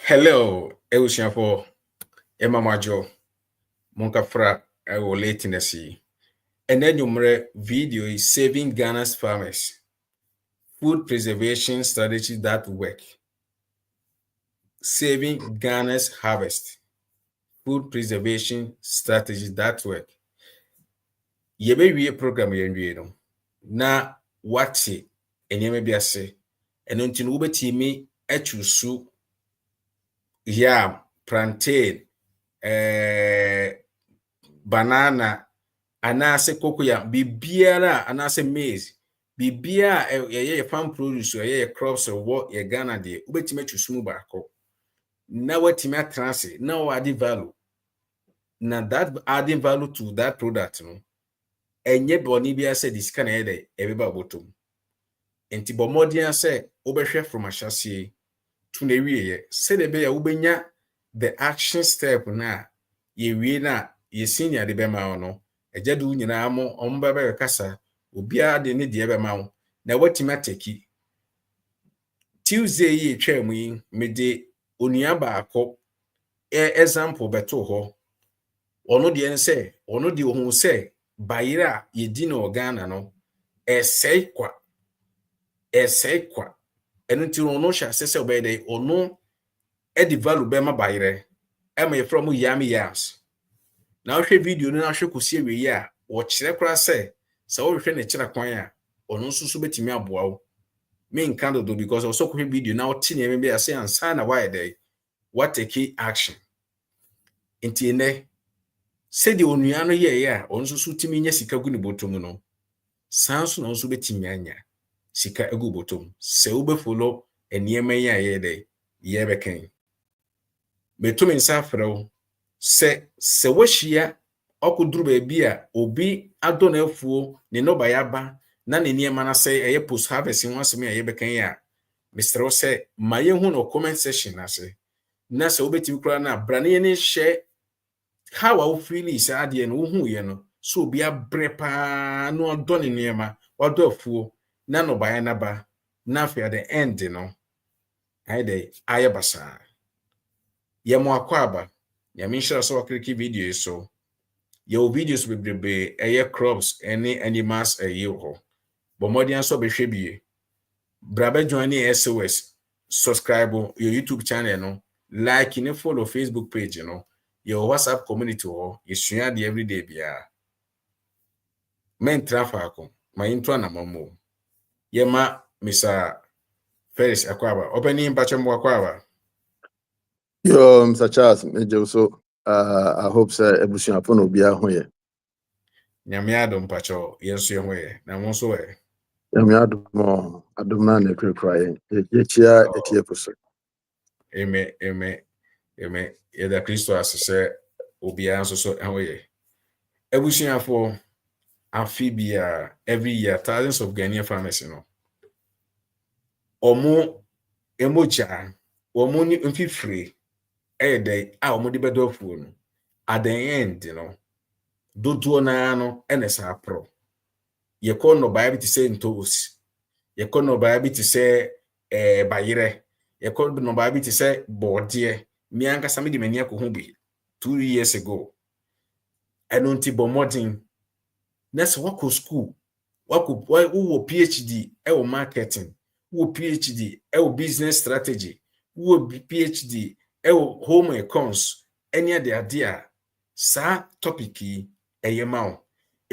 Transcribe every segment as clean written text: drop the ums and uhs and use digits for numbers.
Hello, Eusiafo, Emma Majo, Monkafra, I will late in the sea. And then your video is saving Ghana's farmers. Food preservation strategies that work. Saving Ghana's harvest. Food preservation strategies that work. Yebe program yenwe na wate enyeme bi ase. Eno nti no wobetimi achusu yam, plantain, banana, anase cocoyam, bibiara anase maize, bibia ye farm produce ye crops or ye Ghana de ubetime chusumu baako. Na watime atranse, na o add value. Na that adding value to that product no. Enye boni bia se disika na yede ebeba bottom. Enti bomodian se obehwe from ahyase to na wiye se de be ya ubenya the action step na ye wie na ye senior de be ma no ejadu nyina mo ombaba kasa obia de ne de be ma wo na watimi ateki Tuesday ye twam yi me de onua baako example beto ho ono de en se ono de ohun se bayira ye di na Ghana no esei kwa enu ti ono sha se obede ono edi value be ma bayire ema ye from yami yams na hwe video no na hwe kosie we ya wo kire kra se wo hwe ne kira kwan a ono nsusu betimi aboa wo me nka do because also hwe video na wo tine me be ase ansa na why dey what take action intine se de onua no ye ya ono nsusu timi nya sika gu ne botom no sanso na nsusu betimi anya sika egu botom se wo be follow eniema ya ye dey ye bekan betumi nsa afrew se wahia okuduru ba bia obi ado na afuo ne no ba yaba na ne niema na se eye post harvest ho asem eye bekan ya Mr. se maye hu no comment section na se obetimi kura na brane ne hye how I feel is ade no hu ye no so obi abrepa no odo ne niema odo afuo na no ba ya na ba na for the end no aide ayebasa ye mo akwaba ya minshira so akriki video so your videos be crops any animals ho but modian so be hwebie brabe join SOS subscribe your YouTube channel no like and follow Facebook page no your WhatsApp community ho you share the everyday bia men trafako my intro na mamo ye ma Mr. Ferris Akwaba opening bacham Akwaba. Yo, Mr. Charles, so I hope so ebusuafo upon obia ho ye. Nyamiado mpacho yenso ye ho ye na mo so ye. Nyamiado mo adumna na kwekra ye chia etie poso. Amen. Ye da Kristo asese obia nso so ho ye. Ebusuafo amphibia every year thousands of Ghanaian farmers omo emoja omo ni mfifire dey a omo de bedofuo no at the end dodo na no enesa pro ye kono ba bi ti se ntos ye kono ba bi ti se bayire ye kono ba bi ti se bode mi anka same de mani akohu bi 2 years ago enonti bomodin nese wako school wo PhD wo marketing wo PhD wo business strategy wo PhD wo home econs any ade sa topic yi eyema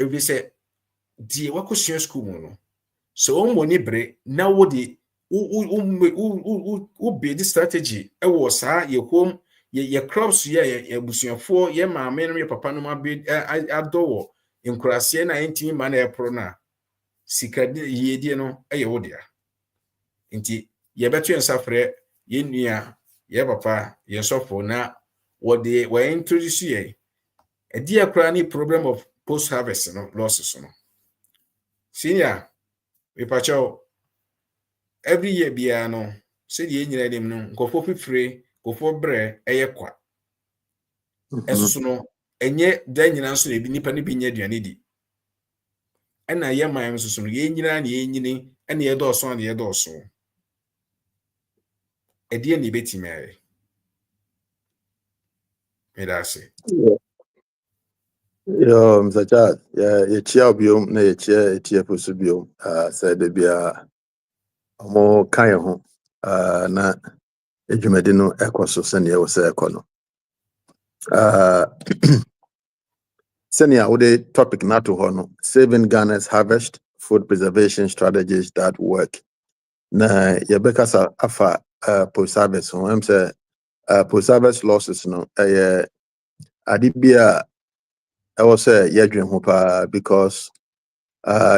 o say die wako school no so o money bre na wo de wo build strategy wo sa ye home ye crops ye busuafo ye maame no ye papa no ma build adowo inkurase na entimi ma na epro na sika yedie no eye wo dia nti ye beto ensafre ye nua ye papa ye sofo na wo de we introduce ye edi akra ni problem of post harvest no losses no senior we pacho every year bia no se die nyina dem no nkofo fifire nkofo bre eye kwa esusu no enye da nyina nso na ebi nipa ne bi nya aduane di ena ye man nso no ye nyina na ye nyini ena ye dɔɔso na ye dɔɔso edie ne betime Me that say. Yo, Mr. Chad, ye chia biom na ye chia pusu biom. Said de bia omo kan ho. Na edwumadi no ekoso sene ye wo se ekono. Senior, the topic not to honor saving Ghana's harvest, food preservation strategies that work. Na yebeka sa afa post harvest. So I'm say post harvest losses no adibia I was say yedwin ho pa because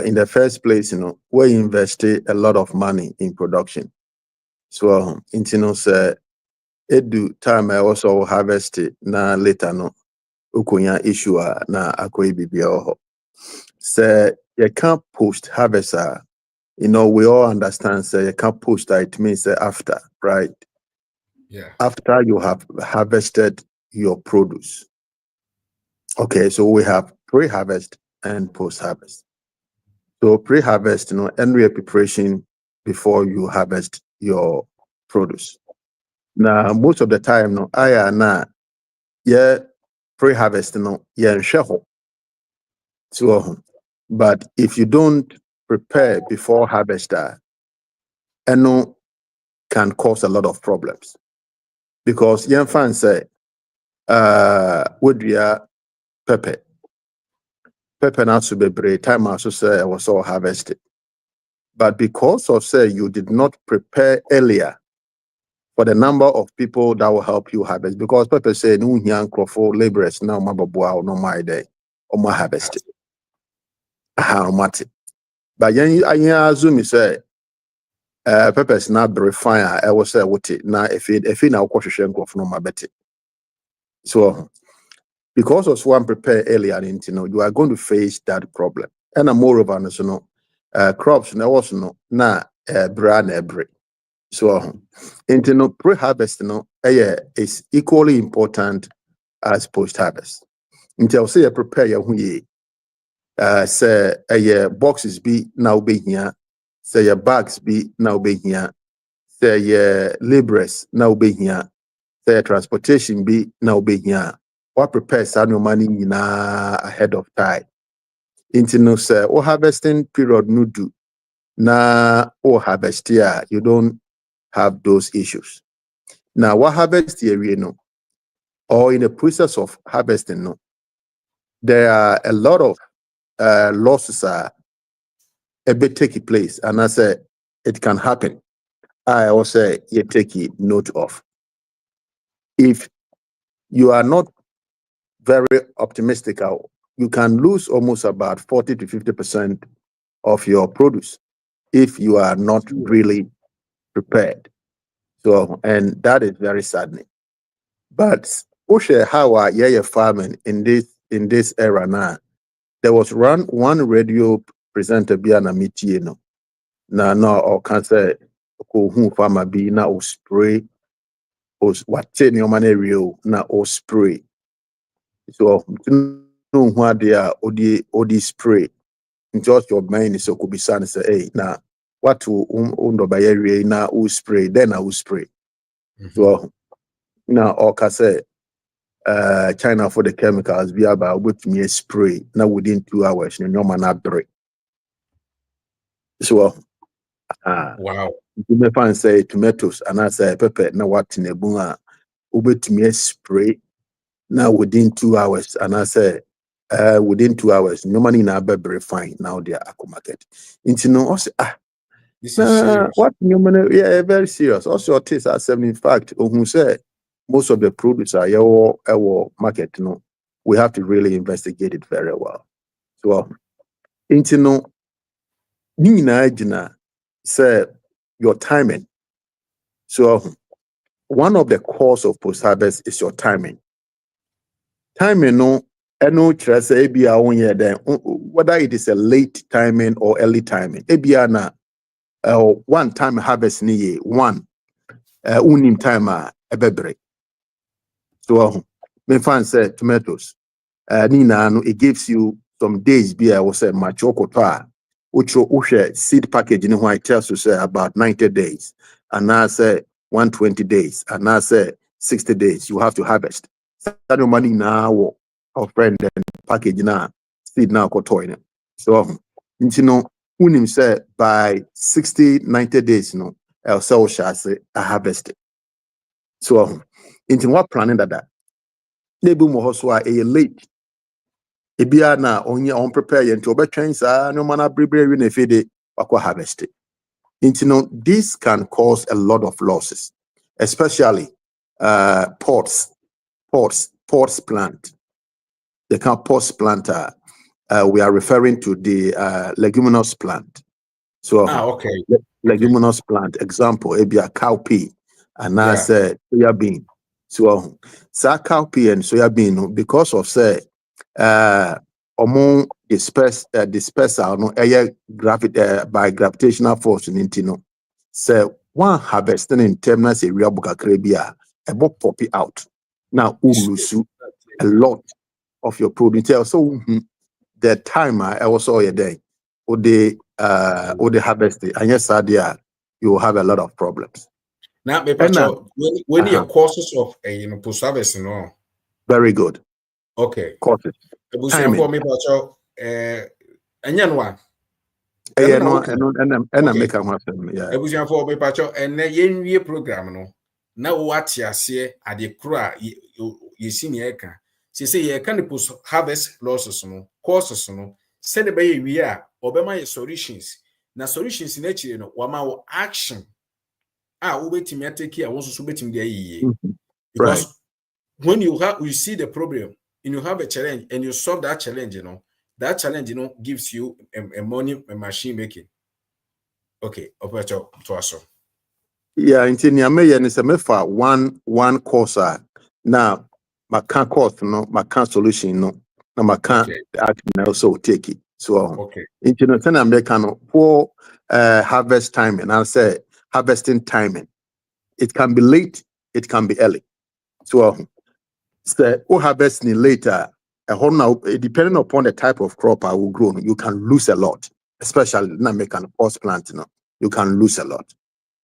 in the first place, we invested a lot of money in production. So say edu time I also harvested na later no ukunya issue na akoi bibia ho. Say you can't post harvest. We all understand. Say you can't post that. It means after, right? Yeah. After you have harvested your produce. Okay, so we have pre-harvest and post-harvest. So pre-harvest, and preparation before you harvest your produce. Now, most of the time, pre-harvest, so, but if you don't prepare before harvest, can cause a lot of problems. Because young fans say, would you pepper now to be break time also say I was all harvested. But because of say you did not prepare earlier for the number of people that will help you harvest, because pepper say no young for laborers now mababua no my day or my harvest. How much? But I assume say peppers not very fine. I was say what it now if it now question no my better. So because of one prepare earlier, you are going to face that problem. And moreover, crops now also brand every. So pre-harvest is equally important as post-harvest. Until say you prepare your say boxes be now be here, say your bags be now be here, say your laborers now be here, say your transportation be now be here. What prepares your money ahead of time? Say or harvesting period no do na or harvest here, you don't have those issues. Now what harvest here or in the process of harvesting there are a lot of losses ever take place, and I say it can happen. I also you take note of. If you are not very optimistic, you can lose almost about 40 to 50% of your produce if you are not really prepared. So, and that is very saddening. But how yeah farming in this era now. There was one radio presenter be an amity, na or can say who farmer be na o spray what your money real na o spray. So no what they are odi spray. Just your mind is could be and say, hey, now what to by na o spray, then I will spray. So now or can say China for the chemicals be about with me spray now within 2 hours, no man not break. So Wow. You may find say tomatoes and I say pepper now what in a bunga ubet me spray now within 2 hours and I say within 2 hours no money na very fine now they are market. Into no also This is serious. what new money very serious. Also taste as in fact who say most of the produce are our market we have to really investigate it very well. So into no Nina say your timing. So one of the cause of post-harvest is your timing. Timing trust then whether it is a late timing or early timing. Na one time harvest ni one unim time ebebre. So me fan say tomatoes. It gives you some days be I was say mature kotoa. Uche seed package in why it tells you say about 90 days. And now say 120 days. And now say 60 days. You have to harvest. Sanu money now or friend and package na seed now ko toy. So unim say by 60-90 days el sell shall say a harvest. So into what planning that nebu mo so a late ebia na on prepare into obetwen sa no mana bribre wi na fede akwa harvest. This can cause a lot of losses, especially ports plant. The kind of ports plant we are referring to the leguminous plant. So okay. Leguminous plant, example, ebia cowpea and I say soya bean. So cowpea and soya bean because of say among dispersal no by gravitational force in intino. Say one harvesting in terminal area bukakrebia about poppy out. Now lose a lot of your produce. So the timer I was all your day or the harvest and yes idea you will have a lot of problems. Now when your courses of post-harvest very good. Okay. Courses. Timing. For me make a happen. Yeah. Ebusian for me pacho and yen program no. Now what ya say at the cra you see me eka. Say ye can post harvest losses no courses no. Send by we are obema solutions. Na solutions in actually no wama action. Ubeti me take care once so betim dey because when you see the problem and you have a challenge and you solve that challenge, that challenge, gives you a money a machine making. Okay, operator to us. Yeah, in your mayor is a mefa one course. Now, my can course my can solution now my can action also take it. So international American for harvest timing. I'll say harvesting timing. It can be late, it can be early. So harvesting later, depending upon the type of crop I will grow, you can lose a lot, especially in American post plant, you can lose a lot.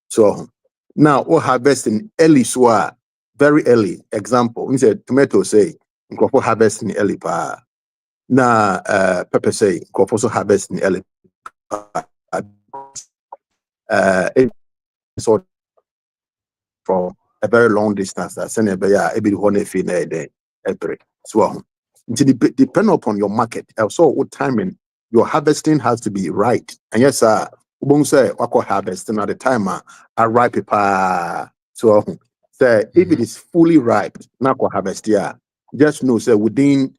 So now harvesting early, so very early. Example, we say tomato say crop harvesting early pa. Now pepper say crop also harvesting early. So from a very long distance, send a day. So depend upon your market. Also, what timing your harvesting has to be right. And yes, say harvesting at the time are ripe. So if it is fully ripe, now harvest just know say within.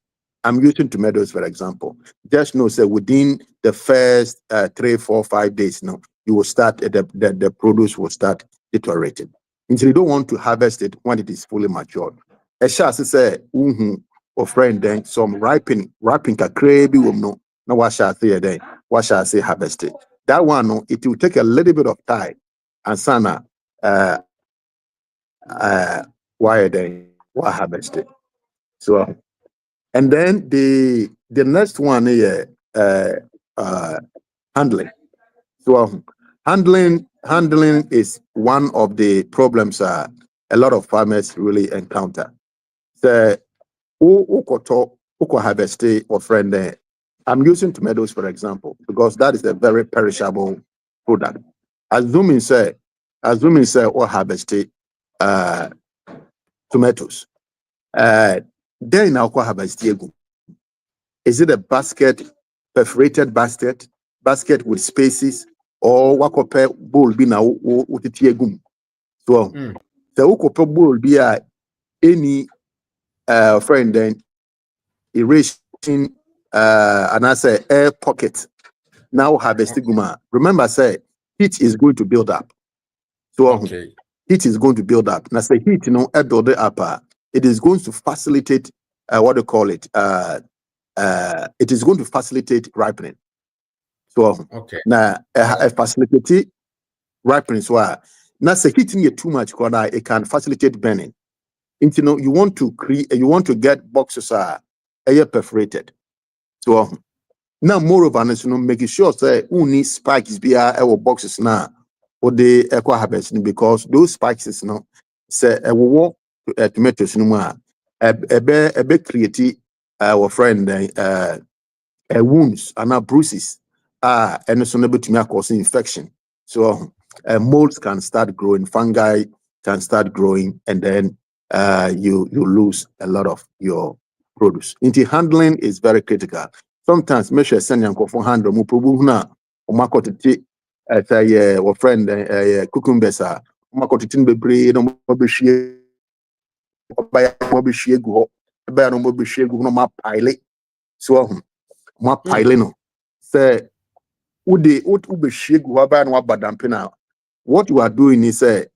I'm using tomatoes for example. Just know say within the first 3, 4, 5 days now, you will start the produce will start deteriorating. Until you don't want to harvest it when it is fully matured. A chance say or friend then some ripening a crabby no. Now what shall I say then? What shall I say harvest it? That one no, it will take a little bit of time and sana why then what harvest it. So and then the next one is handling. So handling is one of the problems a lot of farmers really encounter. The harvest or friend I'm using tomatoes for example because that is a very perishable product. Assuming say or harvest tomatoes. Then now harvest is it a perforated basket with spaces or wakope bowl be now with the so the wakope bowl be any friend then erasing and I say air pocket now harvesting guma. Remember say heat is going to build up. So heat is going to build up. Now say heat air build up it is going to facilitate what they call it it is going to facilitate ripening. So now facilitate ripening. So now say heating it too much it can facilitate burning. You want to get boxes air perforated. So now moreover, making sure say need spikes be our boxes now or the eco harvesting because those spikes say we walk tomatoes no more ebe create our friend wounds and bruises and so able to cause infection. So molds can start growing, fungi can start growing, and then you lose a lot of your produce. Into handling is very critical. Sometimes measure send yanko for handle mu problem na omakotete say our friend cucumbers omakotete bebre no mobehie mobehie go ebe no mobehie go no ma pile so ma pile no say ube gu haba no abadampe na what you are doing is a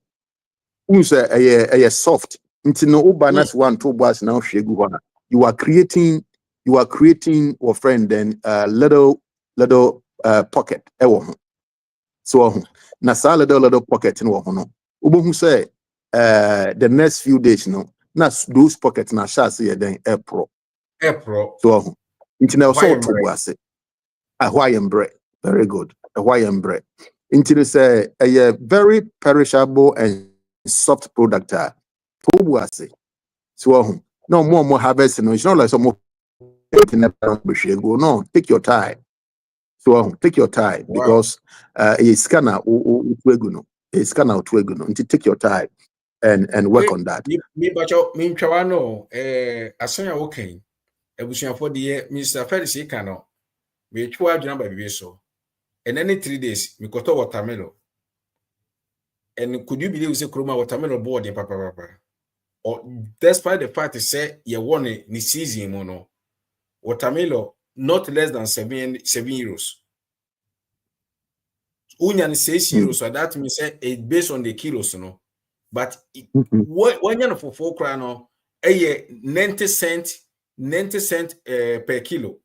soft until no ubanas one two bars now shegu you are creating your friend then little pocket so na sa little pocket no ho no ubohu say the next few days no na those pockets na sha say then april so until now so to buase Hawaiian bread. Very good. Hawaiian bread. Into this a very perishable and soft product. So no more harvest. No, it's not like some more. No, take your time. So take your time because it's kind of it's kind of take your time and work on that. Me bacho me ntwano asanya woken ebusuafo de Mr. Ferris kano me twa adwuna ba bibi so and any 3 days me koto watermelon and could you believe say kroma watermelon board in papa or despite the fact say you won ni season mono watermelon not less than 7 euros unya ni 6 euros so that means say it based on the kilos no but when you for 4 kra no 90 cent per kilo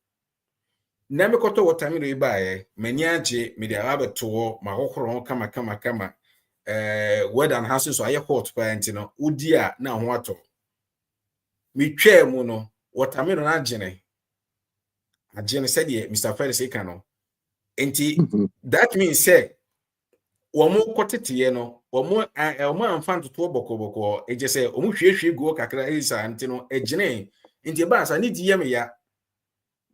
na me koto watermelon ibaye mani age me dia abeto ma kokoro kama weather and house so aye hot plant no udi a na ho ato me twa mu no watermelon agene said Mr. Ferris kano enti that means say womo kotete no womo amfa ntoto bokoboko eje say womo hwehwe go kakra isa enti no egene enti ba sa need yem ya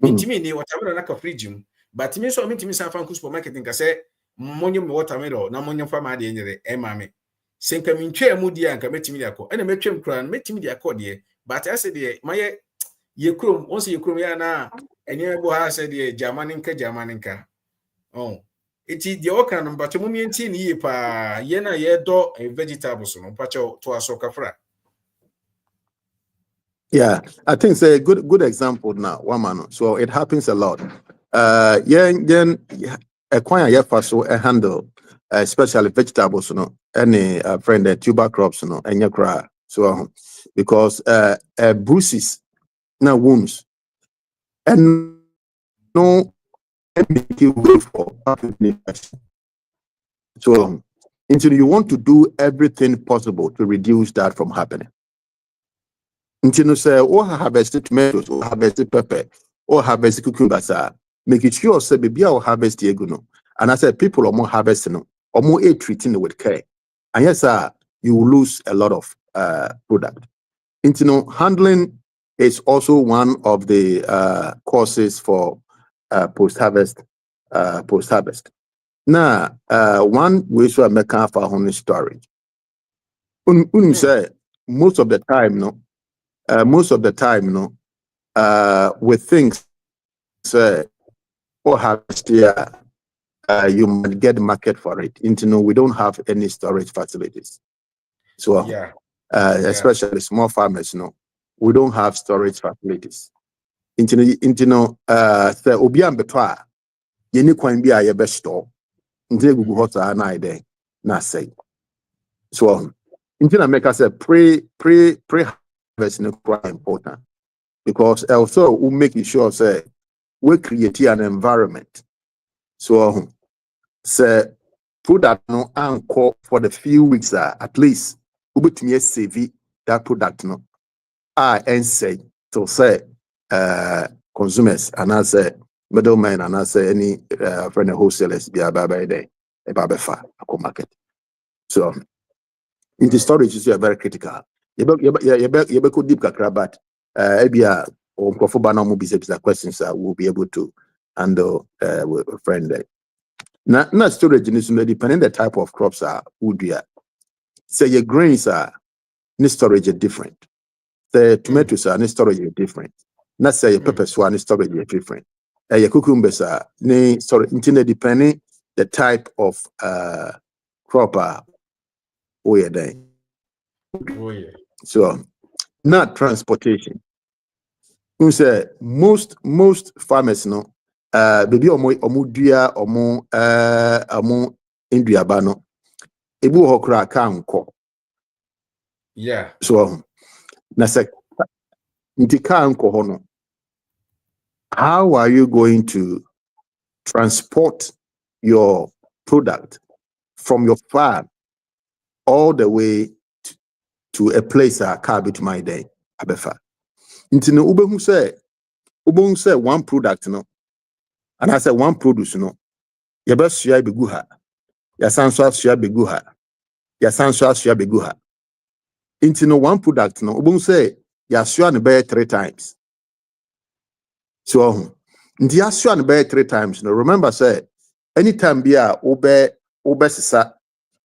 mintimi ni watermelon na ka fridge mu but me so mintimi sa fan ku supermarket nka say monyo me watermelon na monyo fa ma de nyere e ma me senka mintwa mu di anka metimi de akọ ena metwam kran metimi de akọ de but I said de maye yekrom once yekrom ya na eni bo ha said de jamaninka oh iti de oka no but mum yenti ni ye pa ye na ye do vegetables no pacho to asoka fra. Yeah, I think it's a good example now, one man. So it happens a lot. Acquire so a handle, especially vegetables, any friend tuber crops, and your cry. So because bruises, now wounds, and no way for so until you want to do everything possible to reduce that from happening. Until you say, oh, harvest tomatoes, or harvest pepper, or harvest cucumbers, make it sure say baby I'll harvest the and I said people are more harvesting or more treating with care. And yes, you will lose a lot of product. Handling is also one of the causes for post-harvest. Now, one way to make our home storage. Say most of the time, with things or harvest you might get market for it. We don't have any storage facilities. So especially small farmers, we don't have storage facilities. Say obian betwa yeni kwan bi a ye be store. Gugu hot na ide na say. So make us say pre harvest is quite important because also we make sure say we create an environment. So say product no anchor for the few weeks at least ubetumi save that product no and say to say consumers and I say middlemen and I say any friend wholesalers be by day about market. So in the storage is very critical. You could deep kakra, but ebia or microphone no more be questions we'll be able to handle with a friend there. Now storage is depending the type of crops would you say your grains are storage is different. The tomatoes are storage is different. Not say your peppers one storage is different. Your cucumbers are storage depending the type of crop oh yeah. So not transportation. You say most farmers no baby omo dua omo induaba no ebu hokra kanko. Yeah. So na say nti kanko ho no, how are you going to transport your product from your farm all the way to a place car bit my day abefa? Nti no ubehu say one product no, and I say one produce no, yabasua begu ha, yasanso asua begu ha, yasanso asua begu ha. Nti no one product no, ubehu say yasua ne be 3 times. So nti asua ne be 3 times no, remember say anytime bia obe sisa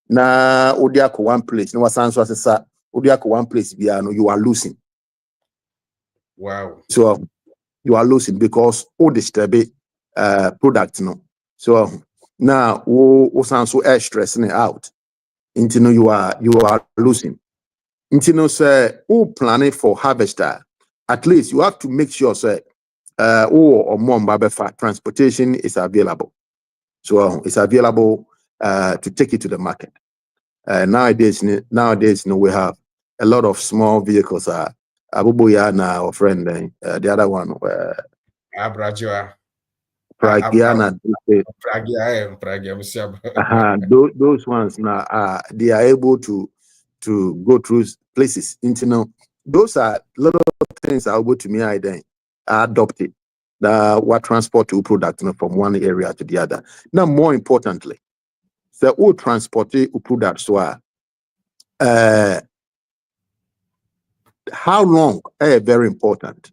na odi akọ one place na wasanso asisa odi akọ one place bia no, you are losing. Wow. So you are losing because all the stable product no. So now we sound so stressing it out. Into no you are losing. Into no say who planning for harvester. At least you have to make sure say or more transportation is available. So it's available to take it to the market. Nowadays we have a lot of small vehicles. Abubuya na our friend the other one Abrajua. Pragiana. Those ones now they are able to go through places. Those are little things are able to me I then adopted what transport to product from one area to the other. Now more importantly, the all transport products so how long very important.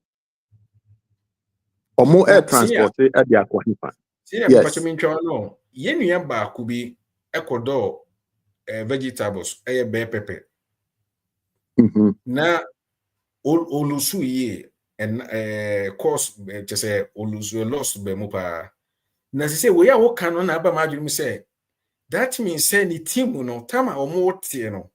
Or more air transport at the aquahipa. Yes. No. Yenu ba kubi Ecuador vegetables bell pepper. Na olusu ye and course just say olusu lost be mupa. Na say we ya wo kan na aba madwum say that means say ni team no tama omote no.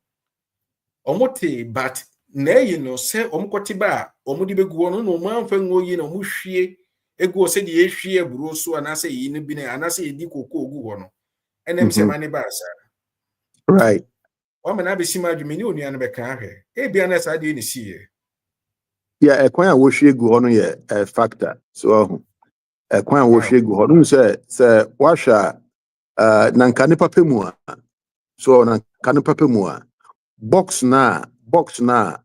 Omote but na you know say omkoti ba omudi begu no no manfa ngoyi na omuhwie egu se de ehwie aburo so anase yi ne bi na anase edi koko ogu ho no enem se mane ba sa right o me na be sima adwumi ni onua no be kan hwe e bia na sa de ni sie yeah ekwan a wo hwie gu ho no ye a factor so ekwan a wo hwie gu ho no se wa hwa na nka ne papemu a so na nka ne papemu a box na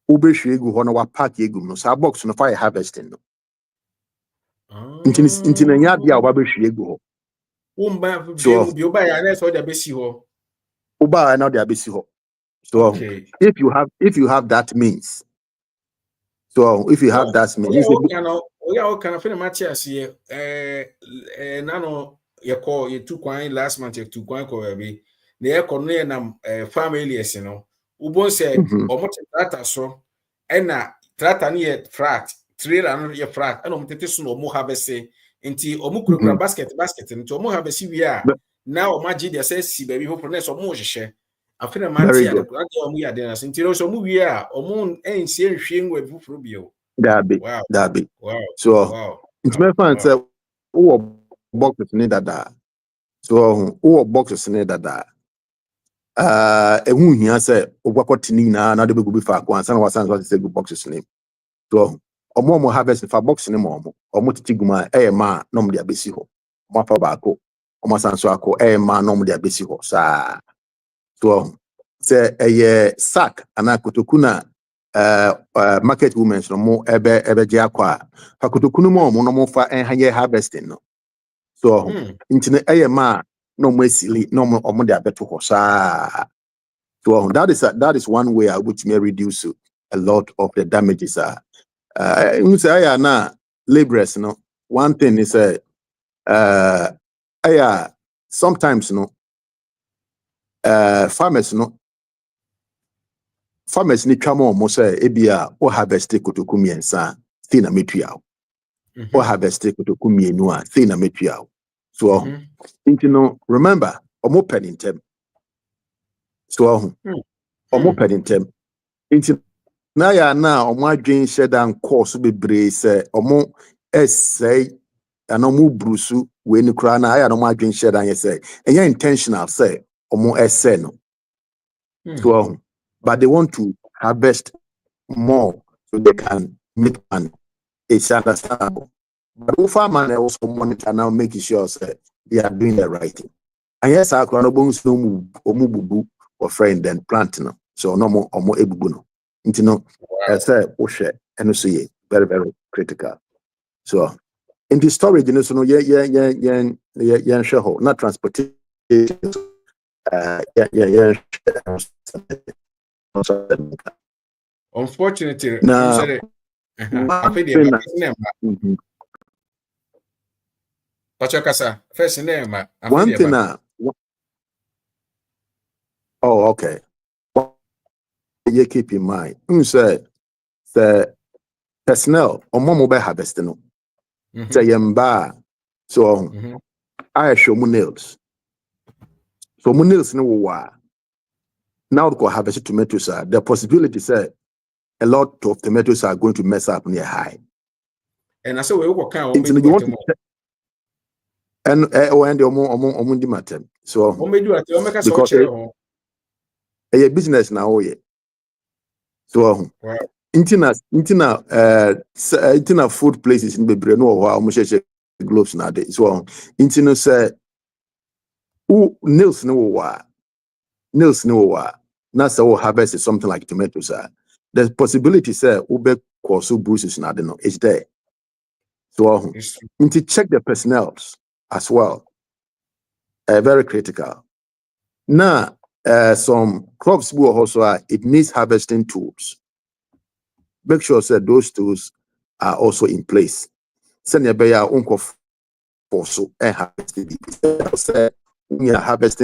ubehwie gu ho no wa pack egu no sa box no fire harvesting no inti na nya bia wa behwie gu ho umba bi oba ya na so de besi ho uba na de abesi ho so okay. if you have that means if you have that means o can feel Matthias here nano ye call you 2 kwan last month you 2 kwan ko be na ye ko no na family ese no ubon say omo tractor so na tractor no ye frat trailer no ye frat na omo tete so no omo harvest nti omo kura basket nti omo harvest wi a na omo agi de say si baby ho na so omo hwehwe afena Matthias de kura de omo ya de na nti no so omo wi a omo ensie nhwe nwa fufuru bio that be so it's my fan say boxes need that so boxes need that ehu hia say ogwakotini na de begubi fa kwa san wasan so say boxes name so omo harvest fa box ni omo titiguma ma no mo de abesi ho mo afa ba ko omo san so akọ ma no mo de abesi ho sa so say sack ana kotokuna market women no mo ebe je akwa fakotokunu mo no mo fa enhaye harvesting no so intine ma no mo esili no mo de abeto ho saa So that is one way which may reduce a lot of the damages. You say na laborers, no. One thing is sometimes farmers need come on say ebia or harvest kotoku miensa say na metua or harvest kotoku mienu a say na metua. So remember omo penintem. So omo penintem. Na ya na omo adwen shedan course bebre say omo essay and omo brusu we ni kra na ya no omo adwen shedan ye say enya intentional say omo essay no. So but they want to harvest more so they can make money. It's understandable. But if farmers also monitor now, making sure that they are doing the right thing. And yes, our chronobones no move or friend then planting. So no more or more ebubuno. I say and also very, very critical. So in the storage, not transportation. Unfortunately, Now, one thing oh, okay. You keep in mind. Say the personnel or mobile harvesting. Say yamba. So I show mu nails. So mu nails no wa. Now to harvest tomatoes are the possibility say a lot of tomatoes are going to mess up near high. And I say we will count and the matter. So because a business now so intina food places in bebre no ho almost gloves nowadays. So intino say nails no wa na say we harvest something like tomatoes. The possibility say ube cause bruises na no is there. So into check the personnel as well. Very critical. Now some crops will also it needs harvesting tools. Make sure that those tools are also in place. Send your bear uncle for so and harvesting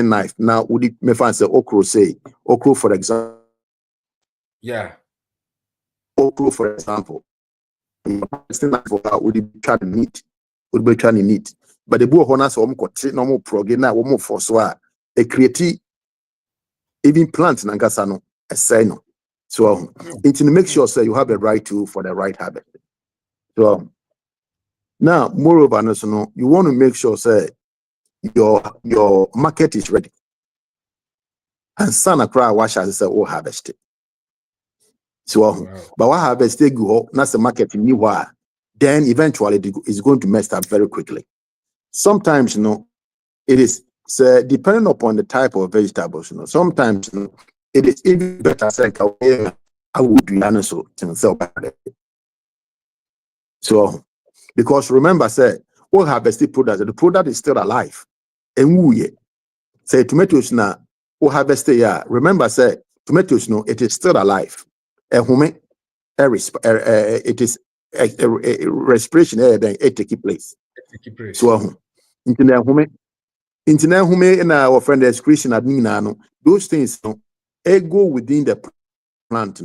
knife. Now would it may find say okra for example. Yeah. Okra for example. Harvesting knife would be trying to neat. Would be trying to neat. But the boy honors normal program now one for so a create even plants in Angasano a sign. So it to make sure you have the right tool for the right habit. So now, moreover, you want to make sure your market is ready. And sana cry wash as say oh harvest. So but what harvest they go, that's the market in you are, then eventually it's going to mess up very quickly. Sometimes it is depending upon the type of vegetables, sometimes it is even better say I would do so because remember all harvested products, the product is still alive. And we say tomatoes now or harvested remember tomatoes it is still alive. It is a respiration then it take place. So internet and our friend excretion admin those things go within the plant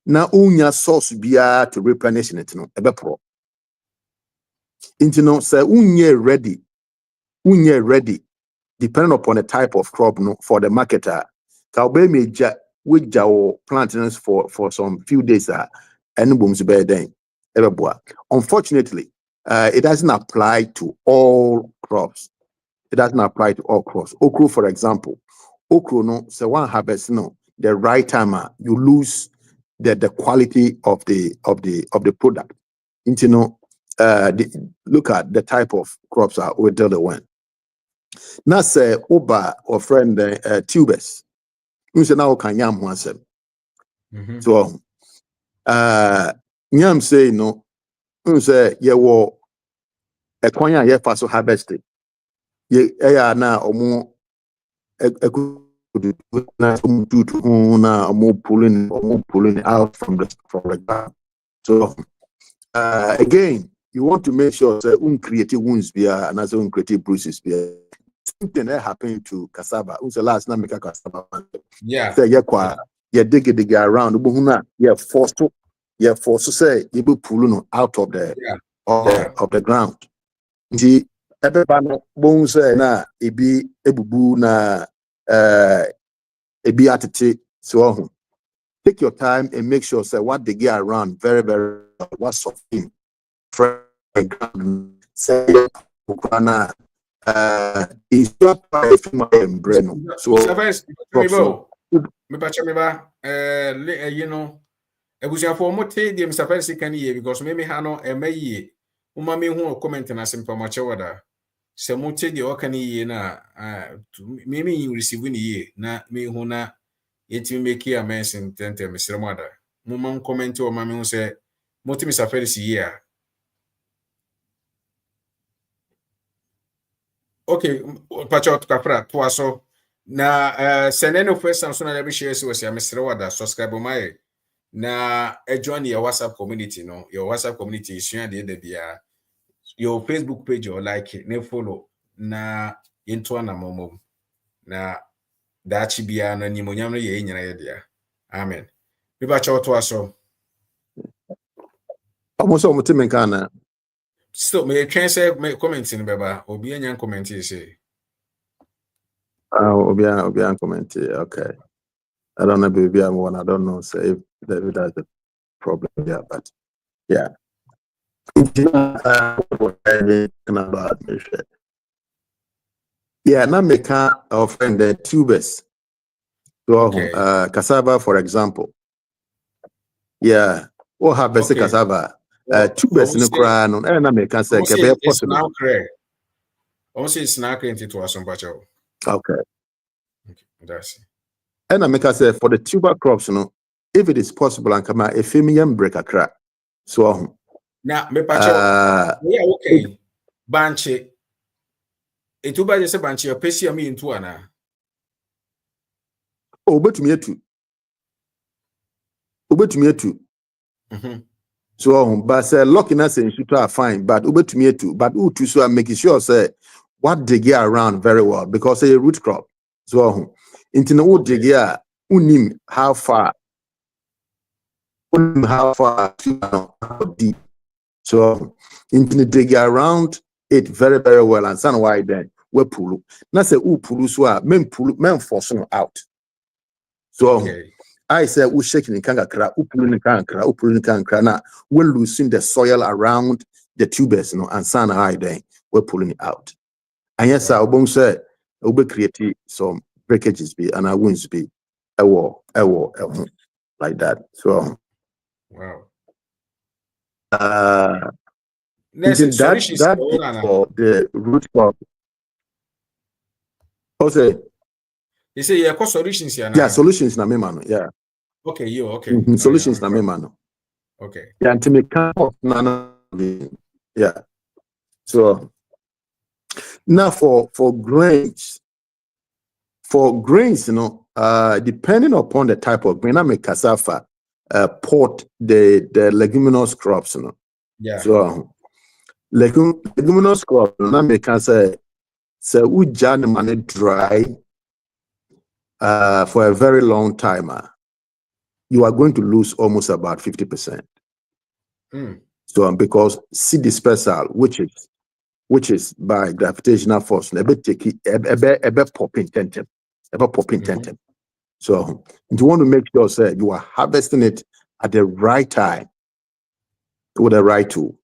now unya source bia to replenish it pro say unye ready depending upon the type of crop for the marketer kaube meja with our plantings for some few days and booms bear then unfortunately it doesn't apply to all crops. It doesn't apply to all crops. Okra, for example, okra so one harvest the right time you lose the quality of the product. Look at the type of crops we deal with. Now say oba or friend tubers. You say now can yam one sem. So yam say you say wo a kwanya ye faso harvested. Ye na omo pulling out from the ground. So again, you want to make sure that creative wounds be and as creative bruises be. Something that happened to cassava. Who's the last time cassava? Yeah. So you dig around. You forced to say you be pulling out of the of the ground. The everybody bones na ebi ebubu na ebi atete. So take your time and make sure say what they get around very what's something fresh ground. Say is not breno. So you know, ebusia for mo te dem safari kan ye because me ha no emaye uma me hu comment na simpa mo chewada se mo te de o kan ye na me receive ni ye na me hu na yetimi make a mention tente me sremada mo man comment o ma me hu se mo te me safari si ye a okay pachot kapra to aso na seneno first and so na be share so se me srewada subscribe my na join your WhatsApp community, no, your WhatsApp community is share the your Facebook page or like it, ne follow na into na momo na dachi bia na ni monyam no ye nyina ye dia. Amen. We ba cho to aso. Almost almost in Ghana. So me twen say me comment in beba obi anyan comment say. Obi comment. Okay. I don't know baby I'm one. I don't know say if that's the problem there, but yeah. Yeah, now make our friend the tubers. So Okay. cassava, for example. Yeah. Or have basic cassava. Tubers in the crown and I make say it's now correct. Also it's now into to us Okay. That's it. And I make say for the tuber crops, if it is possible and come out a female break a crack. So now me pacho yeah, okay. Banche. It will be just a bunch of pessia me into ana. Oh, but me too. So, but say locking us in should are fine, but to me too. But to so I'm making sure say what they get around very well because a root crop. So into the wood they get unim how far deep. So into the get around it very well and son why then we pull. Now say pull so men force out. So I said, we shaking in Kankra, upulin Kankra, now we're losing the soil around the tubers, and sana high then we're pulling it out. And yes, I won't say, we'll be creating some breakages be, and I won't be a war, like that. So, wow. That for the root crop. Also, you say yeah, solutions here now. Yeah, solutions na memano, yeah. Okay, solutions na memano. Okay. Yeah, and to make yeah. So now for grains, depending upon the type of grain, I make cassava, pot the leguminous crops, Yeah. So leguminous crops, I make say we man dry for a very long time. You are going to lose almost about 50%. So because seed dispersal, which is by gravitational force, ever popping tentem. So you want to make sure say you are harvesting it at the right time with the right tool.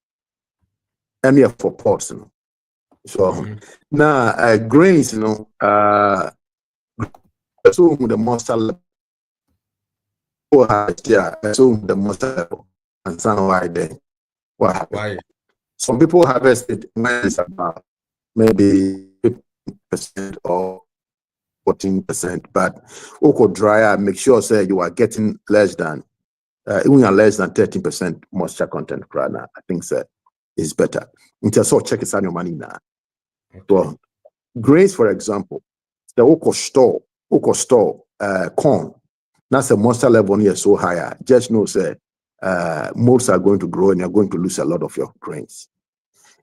And yeah, for pots, So now grains, so the monster level. So the monster level and some why then what happened? Why? Some people harvest it when it's about maybe 50% or 14%, but could drier, make sure say you are getting less than even less than 13% moisture content right now. I think that is better. Until so check it on your money now. So grains, for example, the store store corn. That's a moisture level here so higher. Just know say molds are going to grow and you're going to lose a lot of your grains.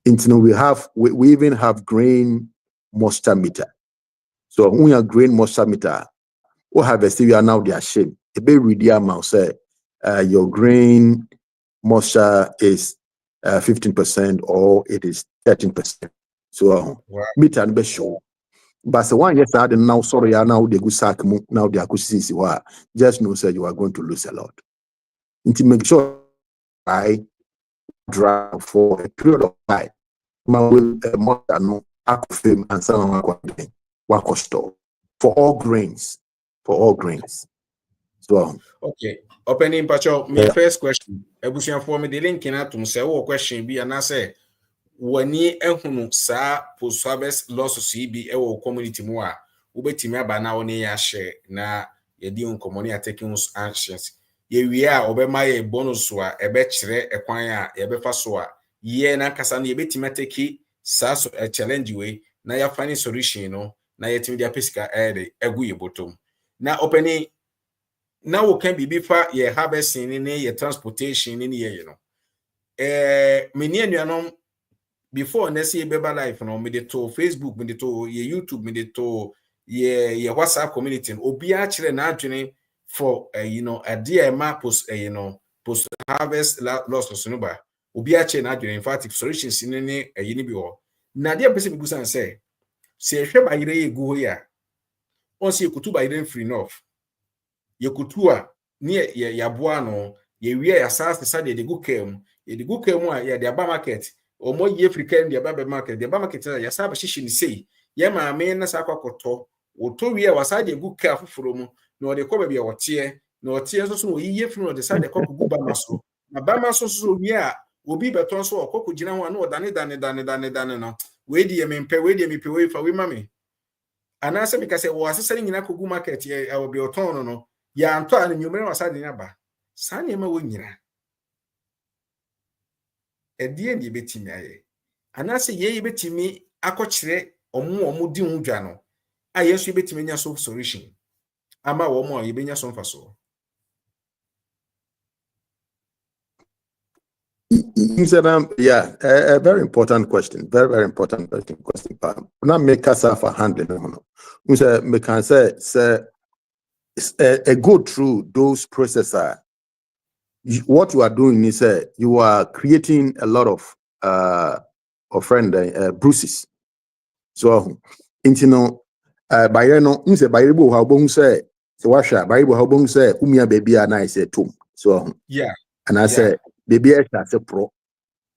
We even have grain moisture meter. So when you grain moisture meter, what harvest you are now they are shame. A bit ready amount say your grain moisture is 15% or it is 13%. So meter and be sure. But the one yes, I now sorry now they go sack now they are just know say you are going to lose a lot. To make sure I dry for a period of time. My will more than no aquafim and some work store for all grains. For all grains. So okay. Opening pacho, my first question. Ebusian for me the link in atum say what question be and I say wani ehunu sa post-harvest losses bi ewo community mu a wobetimi aba na woni ya share na yedi unkomoni are taking actions ye wie a obema ye bonus a ebe kire ekwan a yebe fa so a ye na kasa na yebetimi take sa so challenge we na ya find solution no na yetimi dia pesika egu ye bottom na opening na wo kan bibi fa ye harvesting ni ye transportation ni ye you know meni anuanom before next year beba life no me de to Facebook me de to ye YouTube me de to ye WhatsApp community obi a kire na adwene for you know a dear map post you know post harvest loss no ba obi a kire na adwene in fact solutions ni ni bi ho na dear person bi gusan say se hwe ba yire ye go ya on se kutu ba yire free enough ye kutu a ni ye yaboa no ye wie ya sa de go kem ye de go kem a ye de aba market omo ye African de aba market ya sa ba shishi ni sei ye ma me na sa kwakoto woto wie wa sa de go ka afoforo mu na o de ko ba bia wote na wote so so ye free no de sa de kwakogu ba maso na ba maso so wie a obi beton so okoko gina ho na o dane no we di ye mempe we fa we mame anase me ka se wo asese nyina kogu market ye obi oton no ya anto an nyumere wasa de nyaba sa ne ma wo nyina edie ndi betimi aye anase ye betimi akokire omo di hu dwa no a yesu betimi nya so solution ama wo mo ye benya so mfaso yeah, a very important question. Very important question. Now make us for handling. We can say a go through those processes. What you are doing is you are creating a lot of bruises. So, by Bible how bong say so washa Bible how bong say umia baby and I say too. So yeah, and I say baby as a pro.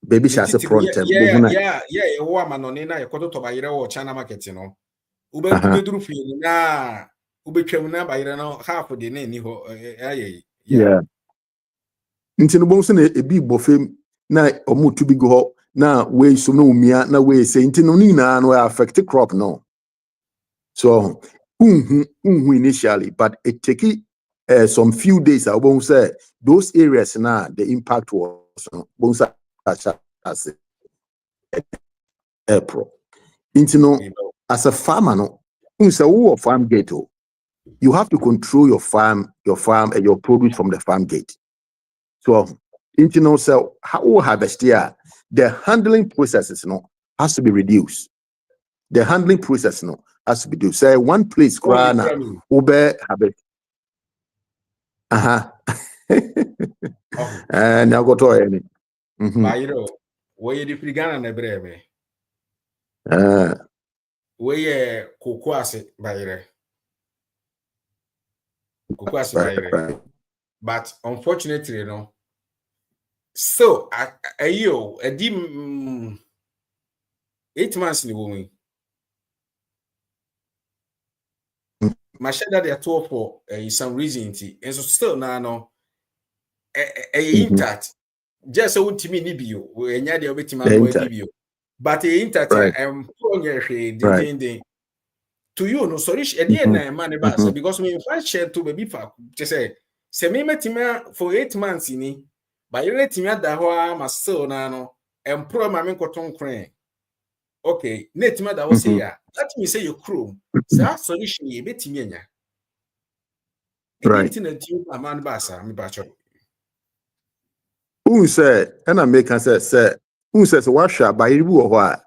Baby shall say pro. Yeah, wo amanone na yekoto to bayire wo China market no. Ube duru fi na ube twam na bayire no half de na ni ho aye. Yeah. Nti no bon so na ebi bofem na omutu bi go ho na we so no umia na we say nti no ni na no affect crop no. So initially, but it take some few days. I won't say those areas now the impact was as April. As a farmer, no, farm gate. You have to control your farm and your produce from the farm gate. So, so how harvest here? The handling processes, has to be reduced. The handling process, has to be reduced. Say one place, ube harvest. And I got to any. Bayiro, we di Ghana na brebe. We kokwase bayire. Kokwase bayire. But unfortunately, no. So, ayo, edi 8 months ni womi. My shadow they are told for some reason, and so still now no intact. Just so to me nibio, we nya the obetima nibio. But intact I'm ding. To you no solution again na man because me if I share to baby fa just say me metima for 8 months ni but you let me da ho ma still na no empro ma me koton kran. Okay, netima da wo say ya. That means say you crew. So solution ye betimi anya. Right. Edinti na tiu aman basa me bacho. Who say and I make say who says washa by ribu or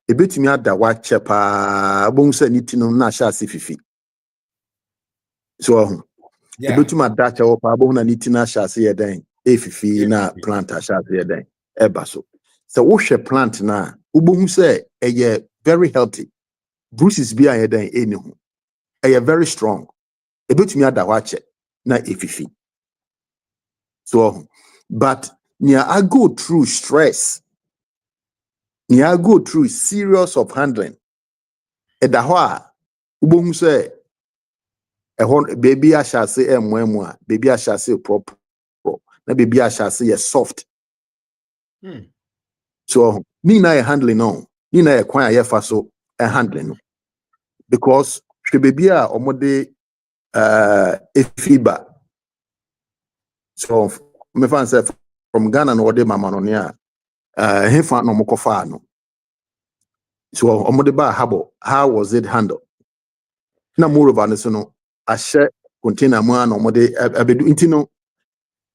a bit me at that watch pa bon say nitino na sha fifi. So a Yeah. bit my dacha or pa bon na nitina sha se den fifi na plant a sha se den eba so wash plant na ubon say a very healthy bruises be a den enu a very strong a bit me at that watch na fifi. So but near I go through stress. Near I go through series of handling. At the hoa, ubong say, baby I shall say mwa, baby I shall say proper, na baby I shall say soft. So ni na handling no, ni na kwan ya fa so handling no, because she baby a omode fiba. So me fan say from Ghana no de mama no nia he fa no mokofa no. So omode ba habo, how was it handled? Na moreover so no a share container mu na omode abedu intino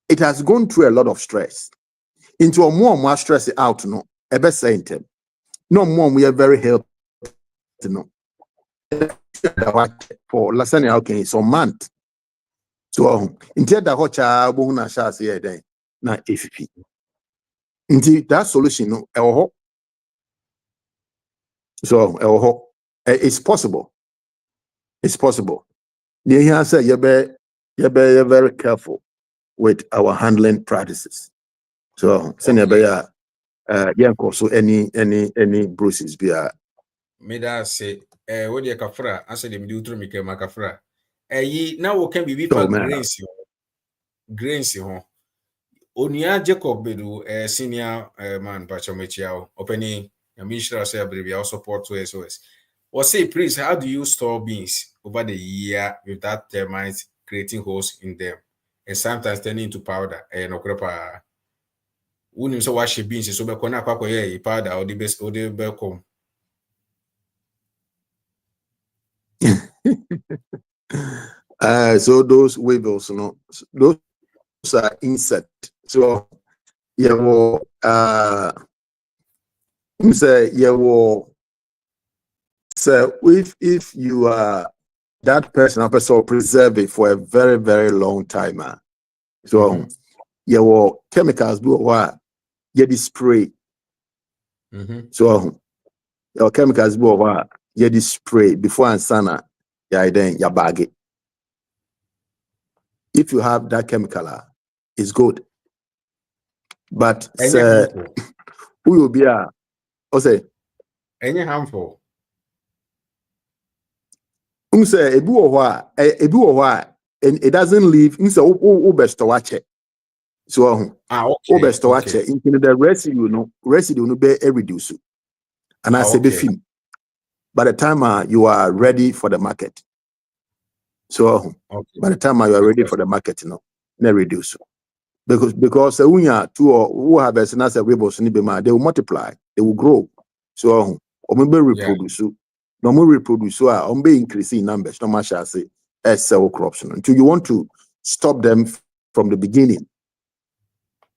it has gone through a lot of stress into a more stress out no ebe same no more we are very healthy no for lasani okay so month so into that hocha bo na sha se den na AFP into that solution no so it's possible the here say you be very careful with our handling practices. So, senior beya, so any bruises be Me da say, what the kafra, answer them do through me makafra. Ye now we can be for grains, ho. Onia Jacob Bedu, senior man, Pachomechiao, opening a Mishra say, I support to SOS. Or say, please, how do you store beans over the year without termites creating holes in them and sometimes turning into powder and okrepa? Wouldn't so wash beans so be kona kwa powder or the best or the become. So those weevils, those are insect. So so if you are that person, preserve it for a very, very long time. So chemicals do what you spray. So your chemicals do what you spray before and sana, then you bag it. If you have that chemical, it's good. But who will be say any harmful? Say and it doesn't leave. Best to watch it. So best to watch it. Into the residue no be reduce. And I say be film. By the time you are ready for the market. So by the time you are ready for the market, no reduce. Because when you two or who have a sense of rebels they will multiply, they will grow. So maybe reproduce. No more reproduce or be increase in numbers, no much as say sell crops. Until you want to stop them from the beginning.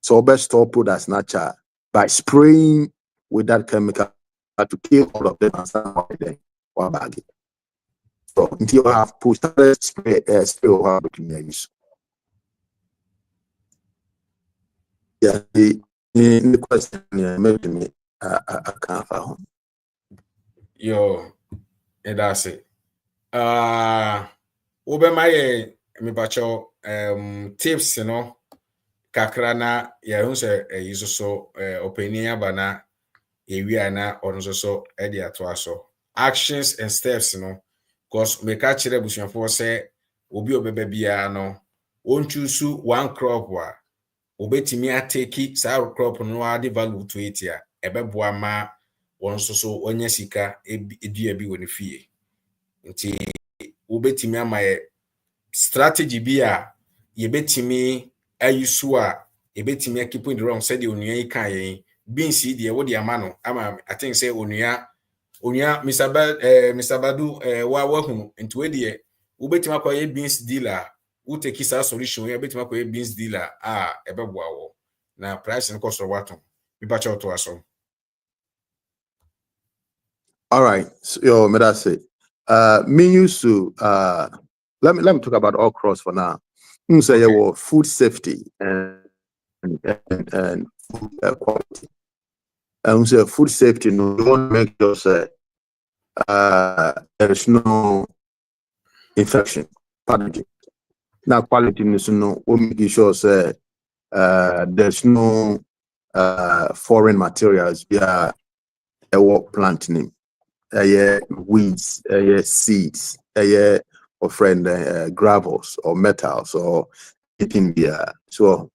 So best stop products natural by spraying with that chemical to kill all of them and start them or bag it. So until you have posted spray or use. Yeah, the question maybe me I can't find. Yo, and that's it. Ube my me bacho tips, kakra na ya hunse yiso so opinion abana ewia na ono so e de ato aso actions and steps cause me ka kire busuafo se obi obeba bia no won choose one crop wa obetimi ateki sa crop no ade value to it ya ebeboa ma won so onya sika edua bi woni fie nti obetimi amaye strategy bi a yebetimi ayusu a ebetimi keep in the wrong said the onua yi kan yen beans de wo de ama ama I think say onua Mr. Badu wa hu nti we de obetimi akoye beans dealer wo take sa solution we betima ko beans dealer ebeboa wo na price no cost wato bi ba cha to aso. All right, so me that's it. Me used to let me talk about all cross for now. Say Okay. food safety and food quality. Say food safety, no, don't make sure say there is no infection. Packaging. Now quality is no, we make sure say there's no foreign materials via plant name. Weeds, seeds, or friend gravels or metals or anything there. So,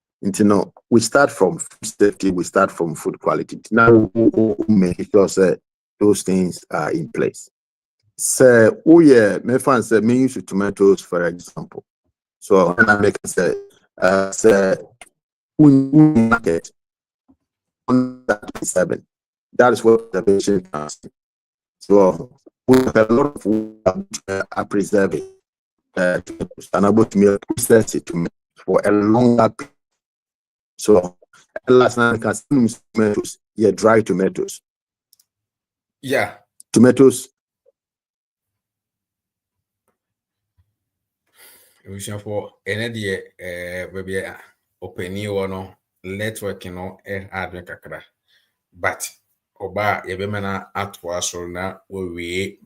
we start from food safety, we start from food quality. Now, we make sure those things are in place. So, my friend said, me use tomatoes, for example. So, and I make say, market 137. That is what the patient comes. So we have a lot of food are preserving and about to process it for a longer period. So last night I can see tomatoes, dry tomatoes. Yeah. Tomatoes. We should for any baby openi no network hard kakra. But oba yebemana atwa so na we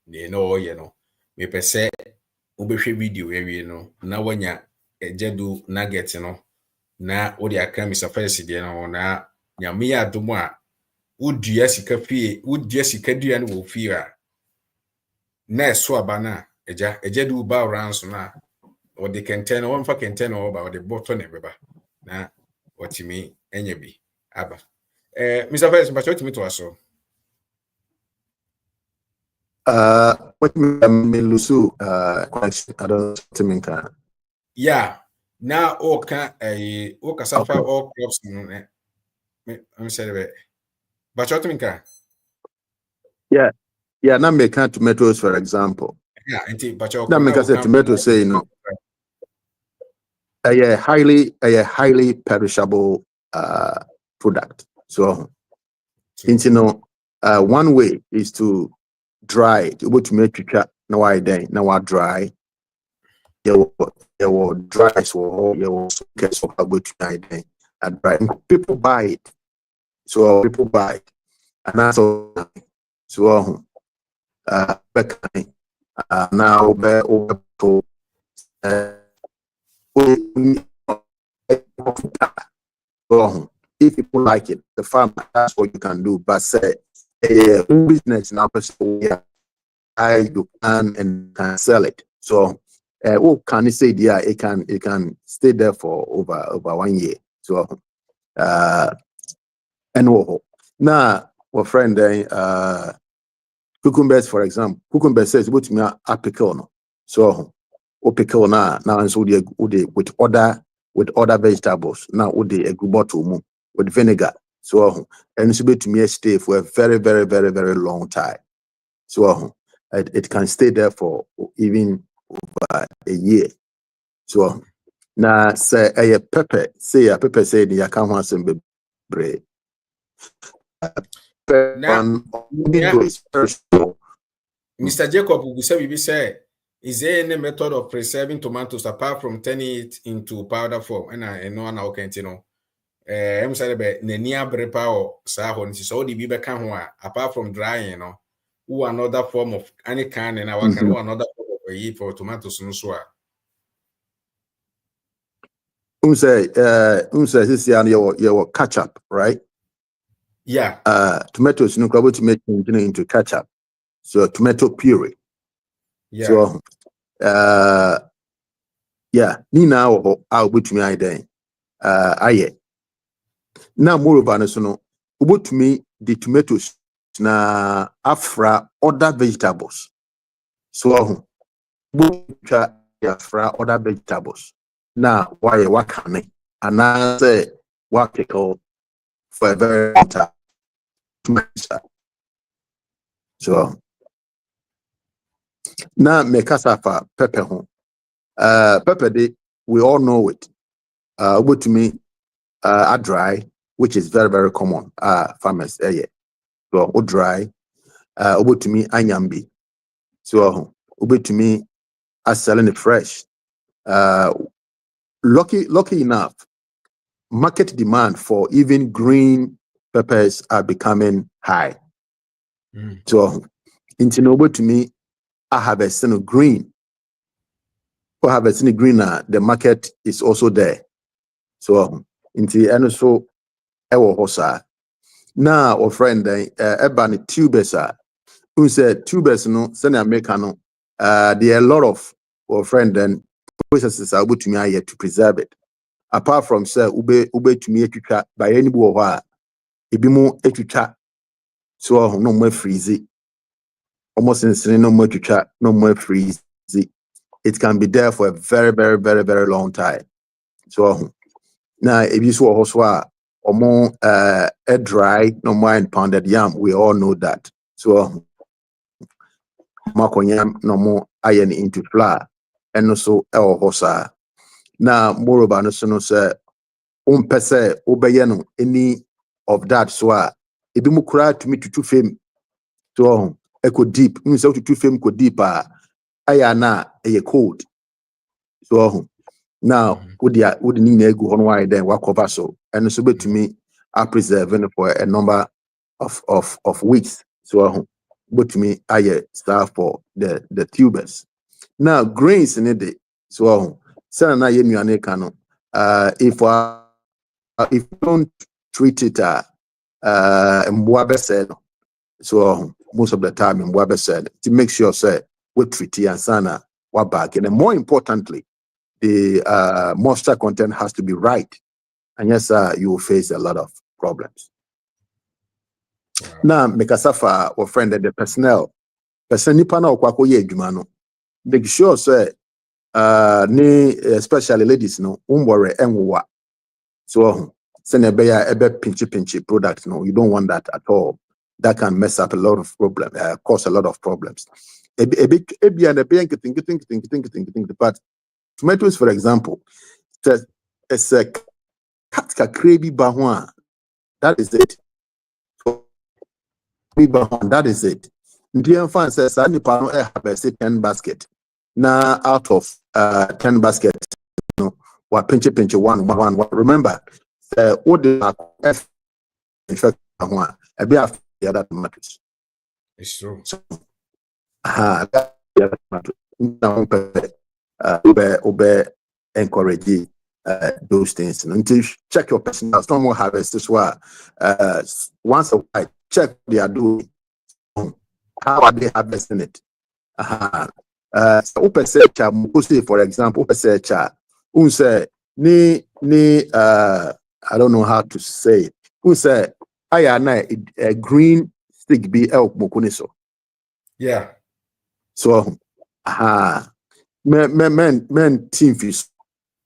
no me pese ubehwe video ewie no na wanya ejedu nugget no na wo de aka Mr. First de no na nyame ya adomo a wodua sika fie wodua sika dua no wo fie a na eso aba na ejedu ba rounds na o de kenten no wonfa kenten no ba o de bottle ne beba na otimi enya bi aba Mr. First but otimi to aso What me lusu connection I don't think yeah na o ka o kasafa all crops no I'm sorry but otimi ka yeah now make tomatoes for example. yeah but Now make say tomatoes say a highly perishable product. So one way is to dry it. Able to make it now dry. You will dry so you will get so good to dry. People buy it. So people buy it. And that's all. So now over to if people like it, the farmer, that's what you can do. But say business now, you can and can sell it. So can you say it can stay there for over 1 year. So and now our friend cucumbers, for example, cucumber says what me a pickle no. So pickle now so with other vegetables now a good bottle with vinegar. So and it's able to stay for a very, very, very, very long time. So it can stay there for even over a year. So now say a pepper say the account has some bread. now Mr. Jacob will say, is there any method of preserving tomatoes apart from turning it into powder form? And I know now can't I'm sorry, but Nenia Brepa or Sahon, so the Biba can apart from drying, who another form of any kind and our can another form of a for tomatoes no so. Say this year your ketchup, right? Yeah. Tomatoes no to make into ketchup. So tomato puree. Yeah. So ni now I'll put me then. Now moreover so no about me the tomatoes na afra other vegetables. So afra other vegetables. Now why what can I and I say what pickle for a very long time. So now make us up pepper home. Pepper day, we all know it. Over to me, a dry, which is very, very common. Farmers, yeah. So, dry. Over to me, anyambi. So, over to me, selling it fresh. Lucky enough, market demand for even green peppers are becoming high. So, over to me, I have a sin of green. For harvesting green, the market is also there. So, and so, now, our friend, Ebony tubers who said tubers, no, send Americano. There are a lot of our friend and processes are able to me here to preserve it. Apart from say, ube to me by any boy, it be more etucha, so no more freezy. Almost in no more etucha, no more freezy. It can be there for a very, very, very, very long time. So now, if you saw also or more a dry, no more and pounded yam, we all know that. So yam no more iron into flour, and also our hosa. Now, moreover, no so no say pese obeyano any of that so if you cry to me to fame so echo deep, so to fame go deeper. Ayana a cold. So now would need a go on why then walk over so and so to me are preserving for a number of weeks. So but to me I staff for the tubers. Now grains in it so sana yenu cano if you don't treat it said so most of the time in said to make sure say we treat it and sana what back and more importantly the moisture content has to be right, and yes, you will face a lot of problems. Now, Mekasafa or friend the personnel, personnel kwako ye jumano. Make sure say especially ladies no umbore enwa. So send a pinchy product. No, you don't want that at all. That can mess up a lot of problems, cause a lot of problems. But tomatoes, for example, it's a cat crazy bahwan. That is it. That is it. Indian fan says I have 10 basket. Now out of 10 baskets, you know, what pinch one. Remember, what the F in fact one a bit of the other tomatoes. It's true. So, the other tomatoes. Obey encourage those things. Until check your personal. Some more harvest this one. Once a while, check what they are doing. How are they harvesting it? So for example, unse I don't know how to say it. Unse a green stick be elk mokuniso. Yeah. So men team fish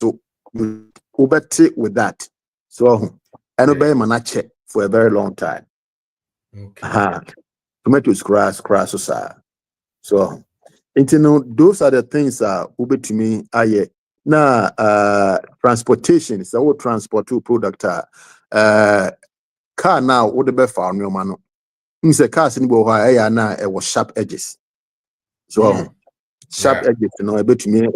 so you overtake with that. So and obey manache for a very long time. Okay. Tomatoes grass so those are the things over to me now transportation is our transport to product car now what the best for your man means a car in now it was sharp edges so sharp edges a bit to me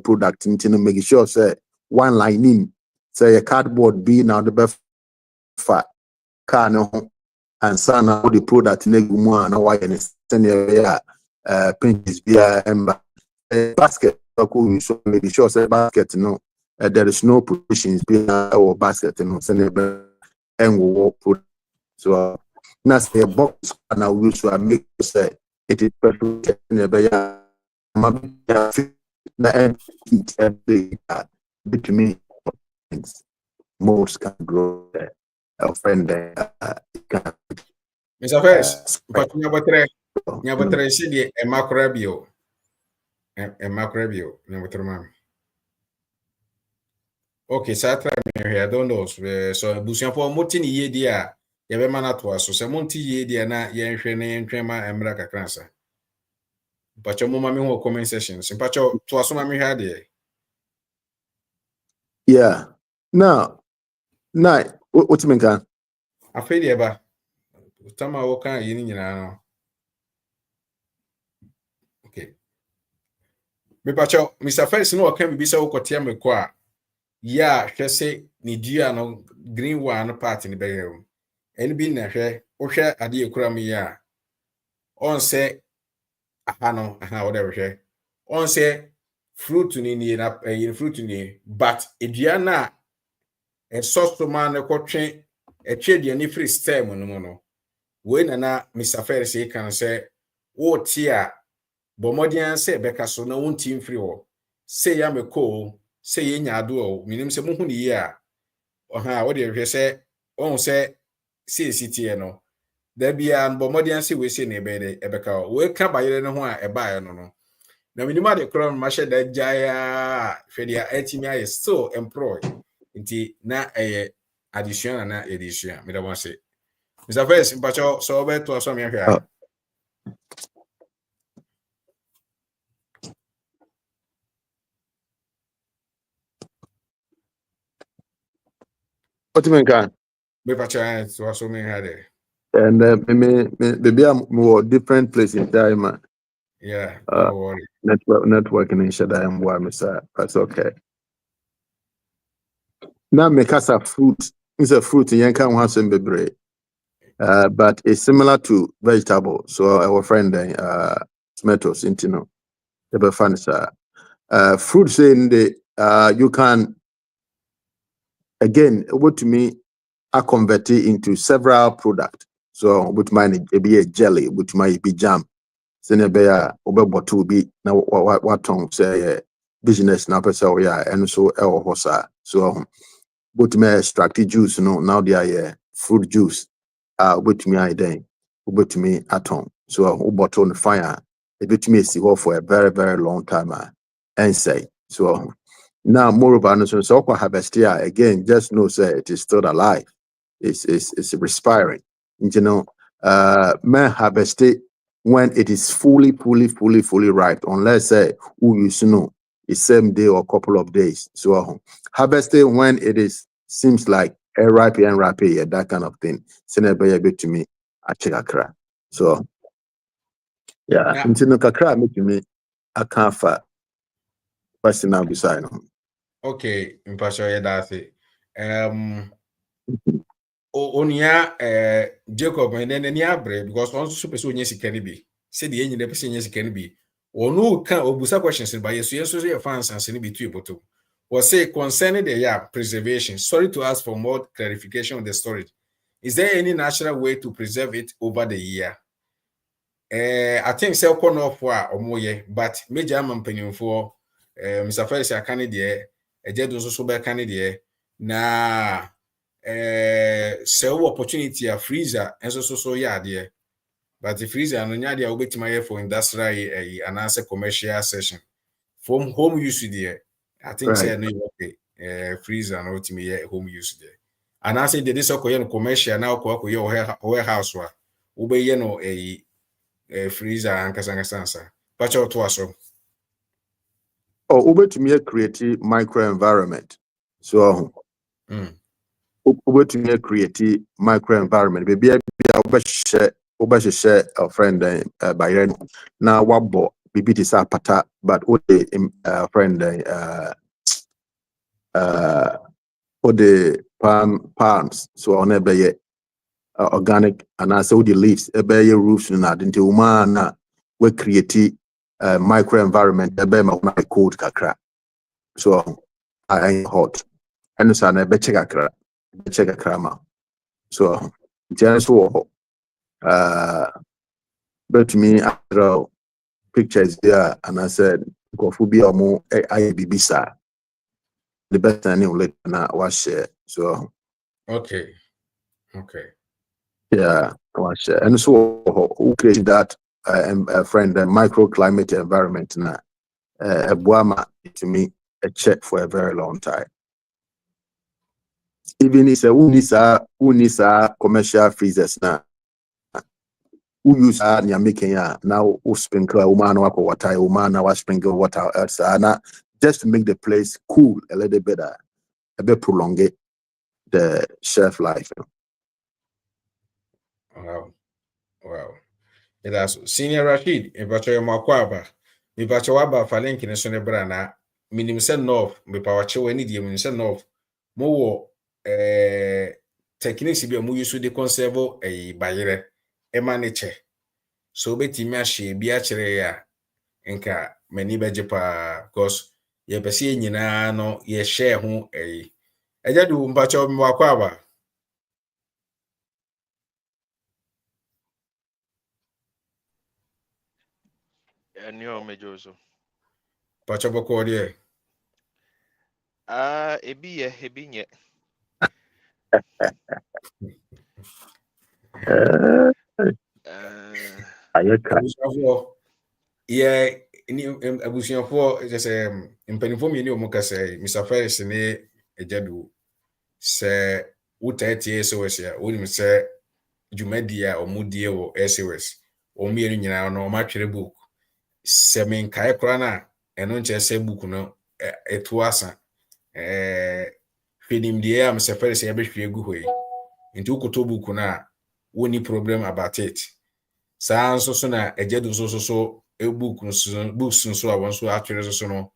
product into making sure say one line in say a cardboard be now the best fat car no and sana the product negumu and why and send pinches via ember basket so make sure say basket there is no positions being or basket send and will put so now say a box and I will so I make say it is perfect between things most can grow there. Mr. Ferris, but Nyabotre said a macrobio. A macrobio, Nyabotrama. Okay, Satra, I don't know. So, Busian for Motini Yedia, Yabemana to us, so Monti Yedia, Yanshene and Trema and Mraka cancer. Pacho mo mami ho comment sessions. Pacho to aso mami ha de. Yeah. Now, what you mean kan? Afi de ba. Tama wo kan yi ni nyina no. Okay. Me pacho Mr. First no kan bi se wo kotia me ko a. Ya hwe se ni dua no green one no part ni be yero. Eni bi na hwe wo hwe ade ekura me ya. On se aha no aha wo de hwe. On se fruit ni na fruit ni but edua na soft man kotwe etwe ni free stem no mo no we na Mr. Ferris e kan say wo ti a bomodian say beka so na won free wo say ya meko say ye nyaado o minim say muhu ni ye a oha wo de hwe say on say city no da bia bomodian say we say na ebe de ebeka we ka bayere no ho a eba no no na minima de krom ma hye da jaya hwe dia atimi aye still employed nti na addition na edition me da wan say Mr. First mpacho so be to so me hwa What you mean kan? me pacho to so me hwa there. And maybe I'm more different place in time. Yeah, no worry. Networking in Shada and Wamisa. That's okay. Now make us a fruit. It's a fruit in Yankan once in Bebre. But it's similar to vegetable. So our friend tomatoes intino. The fun fruits in the you can again what to me are converted into several products. So with mine it be a jelly, with might be jam. Sene be a obebottle be na what tongue say business na person yeah and so hosa. So but me extract juice no now they are fruit juice with me I then with me at home. So bottle on fire it with me see for a very very long time and say so now moreover so harvest here again just know say it is still alive. It's respiring. You know, man harvest it when it is fully ripe, unless say you know it's same day or couple of days. So harvest it when it is seems like a ripe and ripe, yeah, that kind of thing. Send a bit to me, I check a crack. So yeah, Now, until no kakra make me a can't fat. Question now beside him. okay, mpacho ye da say. Onia Jacob and then any abre because on super so nyesi can be. Said the engine person nyesi can be. Or no can obusa questions by yes so fans and send be to you. Was say concerning the preservation. Sorry to ask for more clarification on the storage. Is there any natural way to preserve it over the year? I think sell corner of or more, but major man penny for Mr. Ferris a Canadian, a jet also by Canadian. Na sell opportunity a freezer and so yeah, dear. But the freezer and nya dia obeti my for industrial and answer commercial session. From home use there. I think say no okay. Freezer and ultimate home use there. And I say the this commercial now ko your warehouse wa. Ube no freezer and kasangasansa. Pacho to aso. Oh, over to me create microenvironment. So to create microenvironment. Maybe I share a friend by now what bought maybe this pata, but what the friend what the palms so on a organic and I saw the leaves a bear roofs and that into man we create microenvironment a bear my cold kakra. So I ain't hot. And so I bet check a crama. So just but me I draw pictures there and I said go for be more I be bisa the best thing let na was share. So Okay. yeah, was share. And so who created that a friend a microclimate environment na a buama to me a check for a very long time. Even if it's a unisa commercial freezers now. who use and making now who sprinkle woman wako water, woman now sprinkle water else just to make the place cool a little bit, a bit prolong it the shelf life. Wow. Wow. It has Senior Rashid, in Bacho Makwaba, mi Bacho Waba Falink in a Sonny Brana, minim send north, mi Pawacho any dear send north. More techniques be a mu use de conserve a bayere, a manager. So beti mashi be actually ya enka many bejepa, cause ye pesi nyina no ye share ho a Ejadu Bacho Makwaba. And you major so. Bacho Boko dear. Ebi nye. Yeah, abusuafo just mpanimfo mi ni omo kasa Mr. Ferris ne ejadu se wotatie SOS ya wonim se dwumadi a omudie wo SOS omienu nyina no matwere book se men kai kora na eno nche se book no eto asa hwenim die am Mr. Ferris ya behwe egu hoi nti ukoto book na woni problem about it saa nso so na ejadu so book books nso a won so atwere so no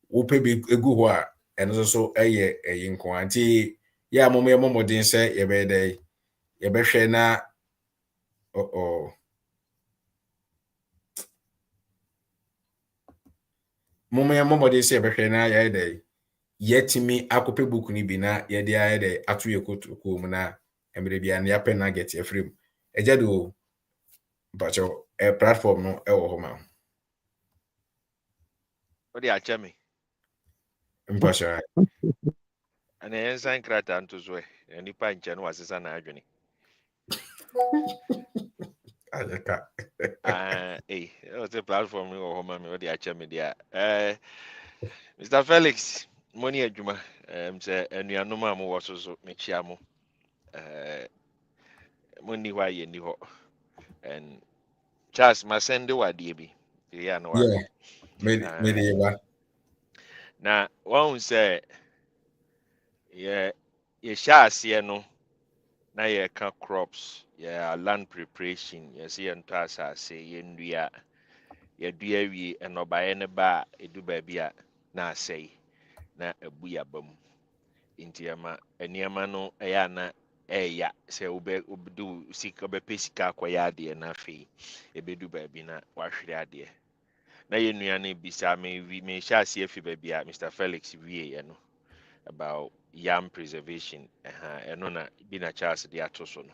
wo pe bi egu ho a eno so eye nko anti ya momodin se ye be dey ye be hwe na momodin se ye be hwe na ye dey yetimi akope book ni bi na ye dey aye dey atu ye ko mu na emre bia na ya pe na get ye free ejadu bacho platform no ewo ho ma What do you ask me? mpasha And then sign crata and to swear. And the punch and was an agony. ajaka Hey, it was a platform or home. What do you ask me there? Mr. Felix, money at Juma. Say, and you are no mamma was also Michiamo. Money why you knew. And Charles Masendo wa DB. Yeah, no, yeah okay. medieval Now, one say, yeah, you shall see no. Na yɛ ka crops land preparation yɛsɛ yɛntɔ asase yɛndua yɛdua wie ɛnɔbaeɛ ne ba a ɛdu baabi a na asɛe na abu yaba mu nti ɛma nneɛma no ɛyɛ ana ɛɛya sɛ wobɛdu sika wobɛpɛ sika akɔyɛ adeɛ na afei ɛbɛdu baabi na wahwere adeɛ na yɛn nua no bisa mehyɛ aseɛ fi baabi a Mr. Felix wieɛ no about yam preservation ɛno na bi na Charles de ato so no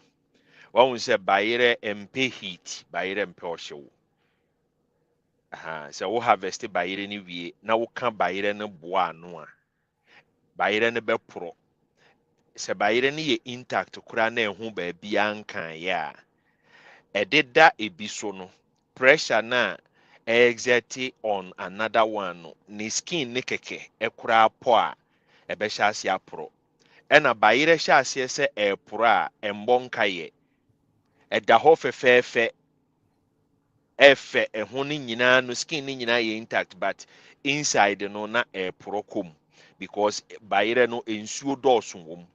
wɔn sɛ bayerɛ mpe heat bayerɛ mpe ɔhyew sɛ wo harvest bayerɛ no wie na woka bayerɛ no boa ano a bayerɛ no bɛporɔ sɛ bayerɛ no yɛ intact koraa na ɛho baabi ankaeɛ a ɛdeda ebi so no pressure na exert on another one no ne skin ne kɛkɛ ɛkoraa pɔ a ɛbɛhyɛ ase aporɔ ɛna bayerɛ hyɛ aseɛ sɛ ɛɛporɔ a ɛmbɔ nkaeɛ ɛda hɔ fɛfɛɛfɛ ɛfɛ ɛho no nyinaa no skin no nyinaa yɛ intact but inside no na ɛɛporɔ kɔm because bayerɛ no nsuo dɔɔso wɔ mu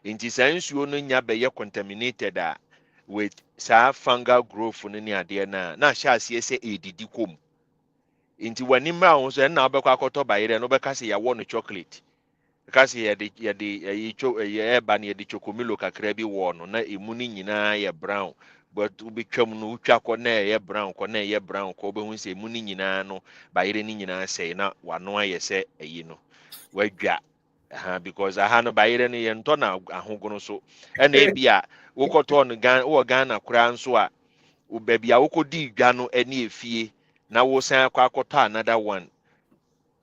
nti saa nsuo no nya bɛyɛ contaminated a with saa fungal growth no ne adeɛ no a na ahyɛ aseɛ sɛ ɛdidi kɔm nti w'anim a wo so ɛnna wobɛkɔ akɔtɔ bayerɛ no wobɛka sɛ yɛwɔ no chocolate kasi yɛde ɛba no yɛde chokomilo kakra bi wɔ no na emu no nyinaa yɛ brown but wobɛtwam no wotwa kɔ na ɛyɛ brown kɔ na ɛyɛ brown kɔ wobɛhu sɛ emu no nyinaa no bayerɛ no nyinaa sɛe na wano ayɛ sɛ ɛyi no wadwa because aha no bayerɛ no yɛntɔ no ahogono so ɛna ebi a wokɔtɔ no wowɔ Ghana koraa nso a baabi a wokɔdii dwa no ne efie na wosan akɔ akɔtɔ another one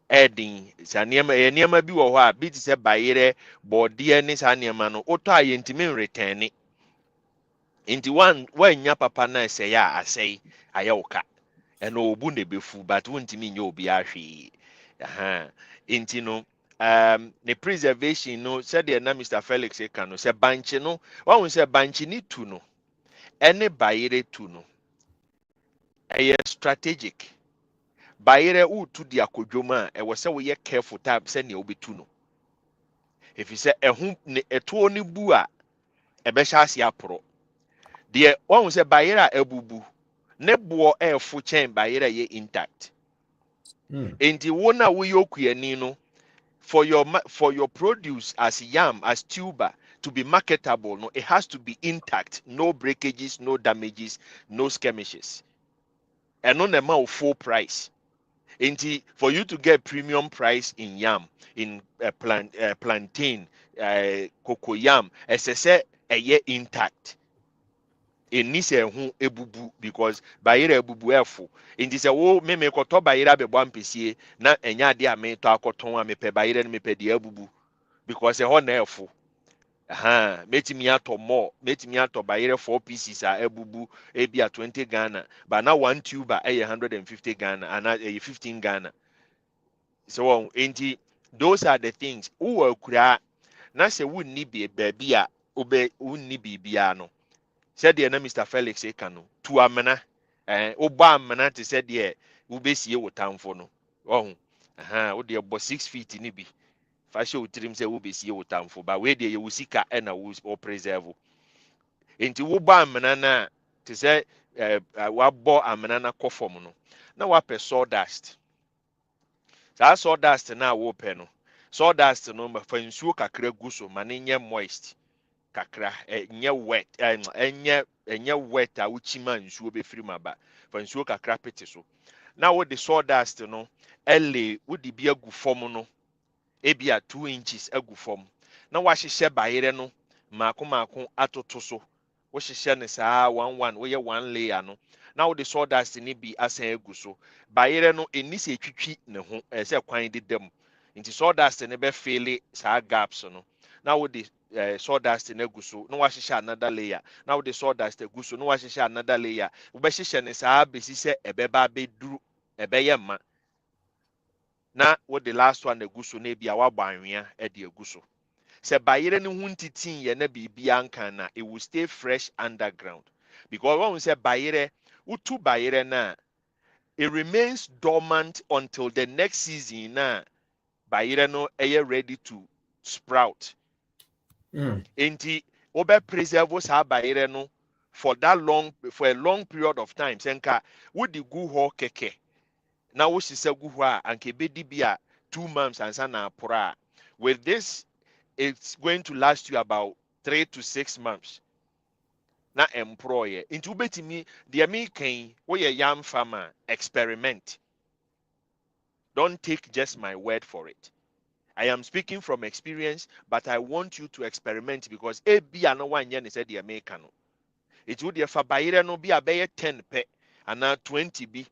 ɛden saa nneɛma bi wɔ hɔ a bi te sɛ bayerɛ bɔɔdeɛ ne saa nneɛma no wotɔ a yɛntumi nretɛne nti woannya papa na ɛsɛe a asɛe ayɛ wo ka ɛna obu na ɛbɛfu but wontumi nyɛ obi ahwee nti no ne preservation no sɛdeɛ na Mr. Felix ka no sɛ bankye no wahu sɛ bankye ne tu no ɛne bayerɛ tu no strategic. Bayere u to the akodwoma e wo se wo ye careful tab se ne obetu no. If you say ehu ne eto ni bu a e be hya ase aporo. De won se bayere a ebubu ne bo e fo chen bayere ye intact. Enti wo na wo yokuyani no for your produce as yam as tuber to be marketable no, it has to be intact, no breakages, no damages, no skirmishes, and on the full price. For you to get premium price in yam, in plantain, cocoa yam, as I said, a year intact. It needs a ebubu because bayira ebubu efo. Inti se wo me koto bayira be bwa mpesie na enya de a me to akoton a me pe bayira me pe de ebubu because e ho na efo. Aha, metimi ato more, metimi ato bayira 4 pieces a ebubu ebi a 20 Ghana, but now one tuber e 150 Ghana and 15 Ghana. So inti those are the things. Wo akura na se wonni be baby a obe wonni bibia no. Said the Mr. Felix Ekano, to amena, Oba amena to said the Ubesie wo town for no. Oh, oh, dear, about 6 feet in Ibi. Fashion trim say Ubesie wo town for, but where the Usika and a was or preserve. Into Uba amena na to say, what bought amena coformono. Now what per sawdust. That sawdust now open. Sawdust no, but for insu kakre guso, maninya moist. Kakra enye wet enye wet a uchima nsuo be free maba fa nsuo kakra pete so na wo de sawdust no ele wo de bi agu fom no ebia 2 inches agu fom na wa hyehyɛ bayere no maako maako atoto so wo hyehyɛ ne saa wo ye one layer no na wo de sawdust ni bi asan agu so bayere no eni se twitwi ne ho se kwan de dam nti sawdust ne be fill saa gaps no na wo de sawdust na gu so na wahyehyɛ another layer na wo de sawdust gu so na wahyehyɛ another layer wo be hyehyɛ ne saa besi sɛ ɛbɛba abɛduru ɛbɛyɛ ma na wo de last one gu so na bia wabɔ anwea de gu so sɛ bayere ne ho ntitin yɛ na biribia nkan na it will stay fresh underground because when we say bayere utu bayere na it remains dormant until the next season na bayere no ɛyɛ ready to sprout. Enti obe preserve saa bayere no for a long period of time senka wodi gu ho keke na wo hye gu ho a anke bedi bia 2 months ansa na apora with this it's going to last you about 3 to 6 months na employer into ubetimi de me kan wo ye yam farmer experiment. Don't take just my word for it. I am speaking from experience, but I want you to experiment because a be no one yen said the American. It would if a buyer no be a bay 10 pe and now 20 be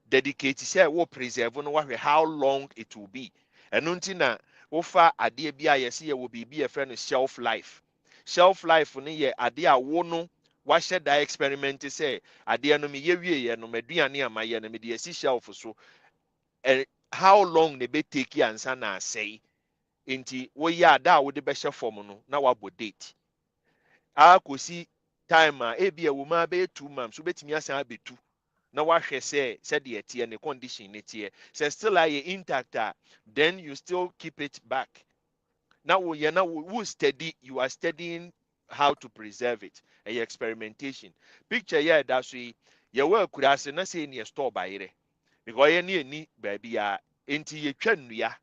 dedicated say will preserve no how long it will be. And until offer a dear be I see will be a friend of shelf life. Shelf life on ye a dear wono. What should I experiment to say? A dear no me ye no media near my enemy, the shelf so. And how long they be take you and sana say? Nti wo ya da wo de be hye form no na wabɔ date akosi time a ebi ewo ma be 2 months wo betimi asan abetu na wahwɛ sɛ de etie ne condition ne tie sɛ still are intact then you still keep it back na wo ye na wo study you are studying how to preserve it a experimentation picture here da so yi ye wa akurase na sɛ ne store bayere because ye ne ani ba bia enti ye twa nnua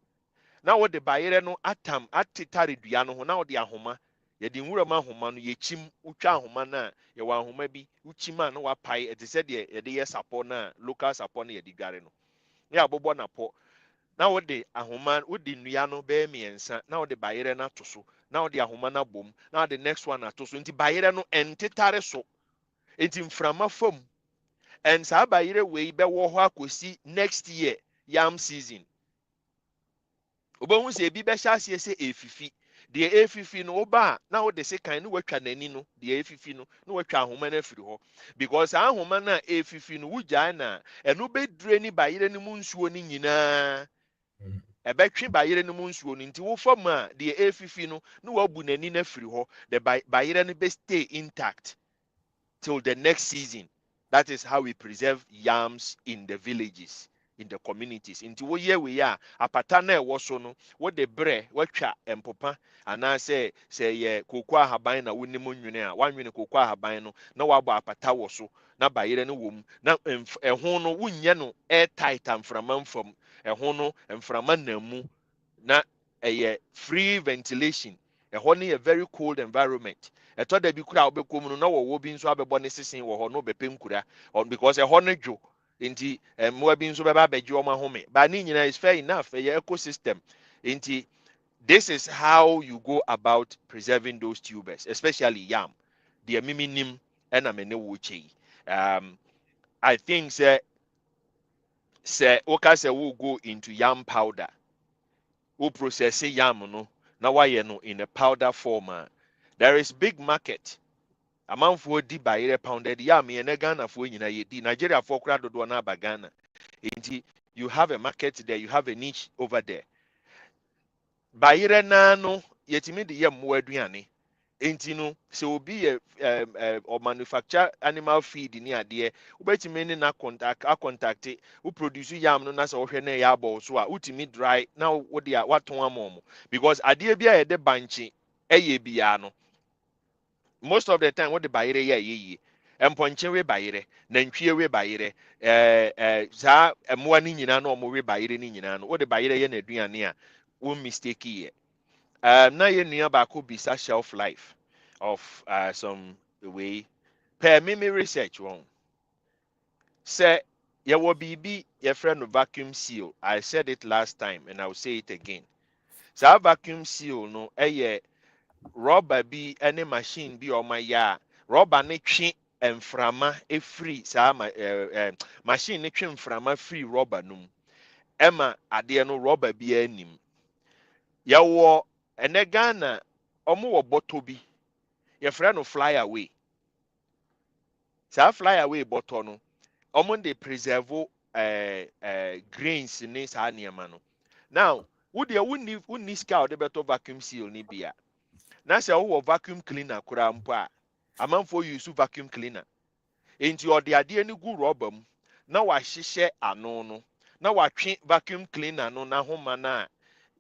na wo de bayere no atam atetare dua no ho na wo de ahoma ye de nwura ma ahoma no ye chim utwa ahoma na ye wa ahoma bi uchima na wa pai ete se de ye de ye sapo na local sapo na ye de dware no ya bobo na po na wo de ahoma wo de nnua no be miensa na wo de bayere na to so na wo de ahoma na bom na wo de next one ato so nti bayere no entetare so enti mframa fam and sa bayere we be wo ho akosi next year yam season obohu se bi be hya ase se efifi de efifi no oba na wo de se kan no watwa nani no de efifi no na watwa ahoma na afiri ho because ahoma na efifi no wugya na eno bedure ni bayere ni mu nsuo ni nyinaa ebetwe bayere ni mu nsuo no nti wo fam a de efifi no na wabu nani na afiri ho the bayere no be stay intact till the next season That is how we preserve yams in the villages, in the communities. Into wo ye we ya apata na ɛwɔ so no, wo de bre, watwa empopa ana say ye kokwa haban na wonim nwene a, wanwene kokwa haban no na wabɔ apata wɔ so na bayere no wom na ɛho no wonnye no airtight amframa mfam, ɛho no mframa namu na ɛyɛ free ventilation. Ɛhɔ no yɛ very cold environment. Ɛtɔ da bi kura a wobɛkɔ mu no na wɔwɔ bi nso abɛbɔ ne sesen wɔ hɔ no bɛpɛ nkura because ɛhɔ no dwo nti mmoa bi nso bɛba abɛgye wɔn ahome. But ne nyinaa is fair enough. Ɛyɛ ecosystem nti this is how you go about preserving those tubers, especially yam. Deɛ mimi nim ɛna me ne wo kyɛ yi. I think sɛ woka sɛ wo go into yam powder, wo process yam no na wayɛ no in a powder form a, there is big market. Amanfoɔ di bayerɛ pounded yam yɛ ne Ghanafoɔ nyinaa yɛdi. Nigeriafoɔ koraa dodoɔ no aba Ghana. Nti you have a market there, you have a niche over there. Bayerɛ naa no yɛtumi de yɛ mmoa aduane. Nti no sɛ obi yɛ or manufacture animal feed ni adeɛ, wobɛtumi ne na contact wo produce yam no na sɛ wohwɛ na ɛyɛ abɔ so a wotumi dry na wode a watɔn ama ɔmo because adeɛ bi a yɛde bankye ɛyɛ biara no most of the time what the bayere yɛ yie mpɔnkye we bayere nantwie we bayere saa mmoa no nyinaa na ɔmo we bayere no nyinaa no what the bayere yɛ n'aduane a wo mistake yɛ na yɛ nua baako bisa shelf life of some way per me research wɔn sɛ yɛwɔ biribi yɛfrɛ no vacuum seal. I said it last time and I will say it again. Saa vacuum seal no ɛyɛ rubber bi ne machine bi ɔma yɛ a rubber ne twe mframa efiri saa machine ne twe mframa free rubber no mu ɛma adeɛ no rubber bi anim. Yɛwɔ ɛnɛ Ghana ɔmo wɔ bɔtɔ bi yɛfrɛ no fly away. Saa fly away bɔtɔ no ɔmo de preserve grains ne saa nneɛma no. Now wo deɛ wonni sika a wɔde bɛtɔ vacuum seal ne bi a na sɛ wowɔ vacuum cleaner koraa mpo a amanfoɔ use vacuum cleaner enti ɔde adeɛ no gu rɔba mu na wahyehyɛ ano no na watwe vacuum cleaner no n'ahoma no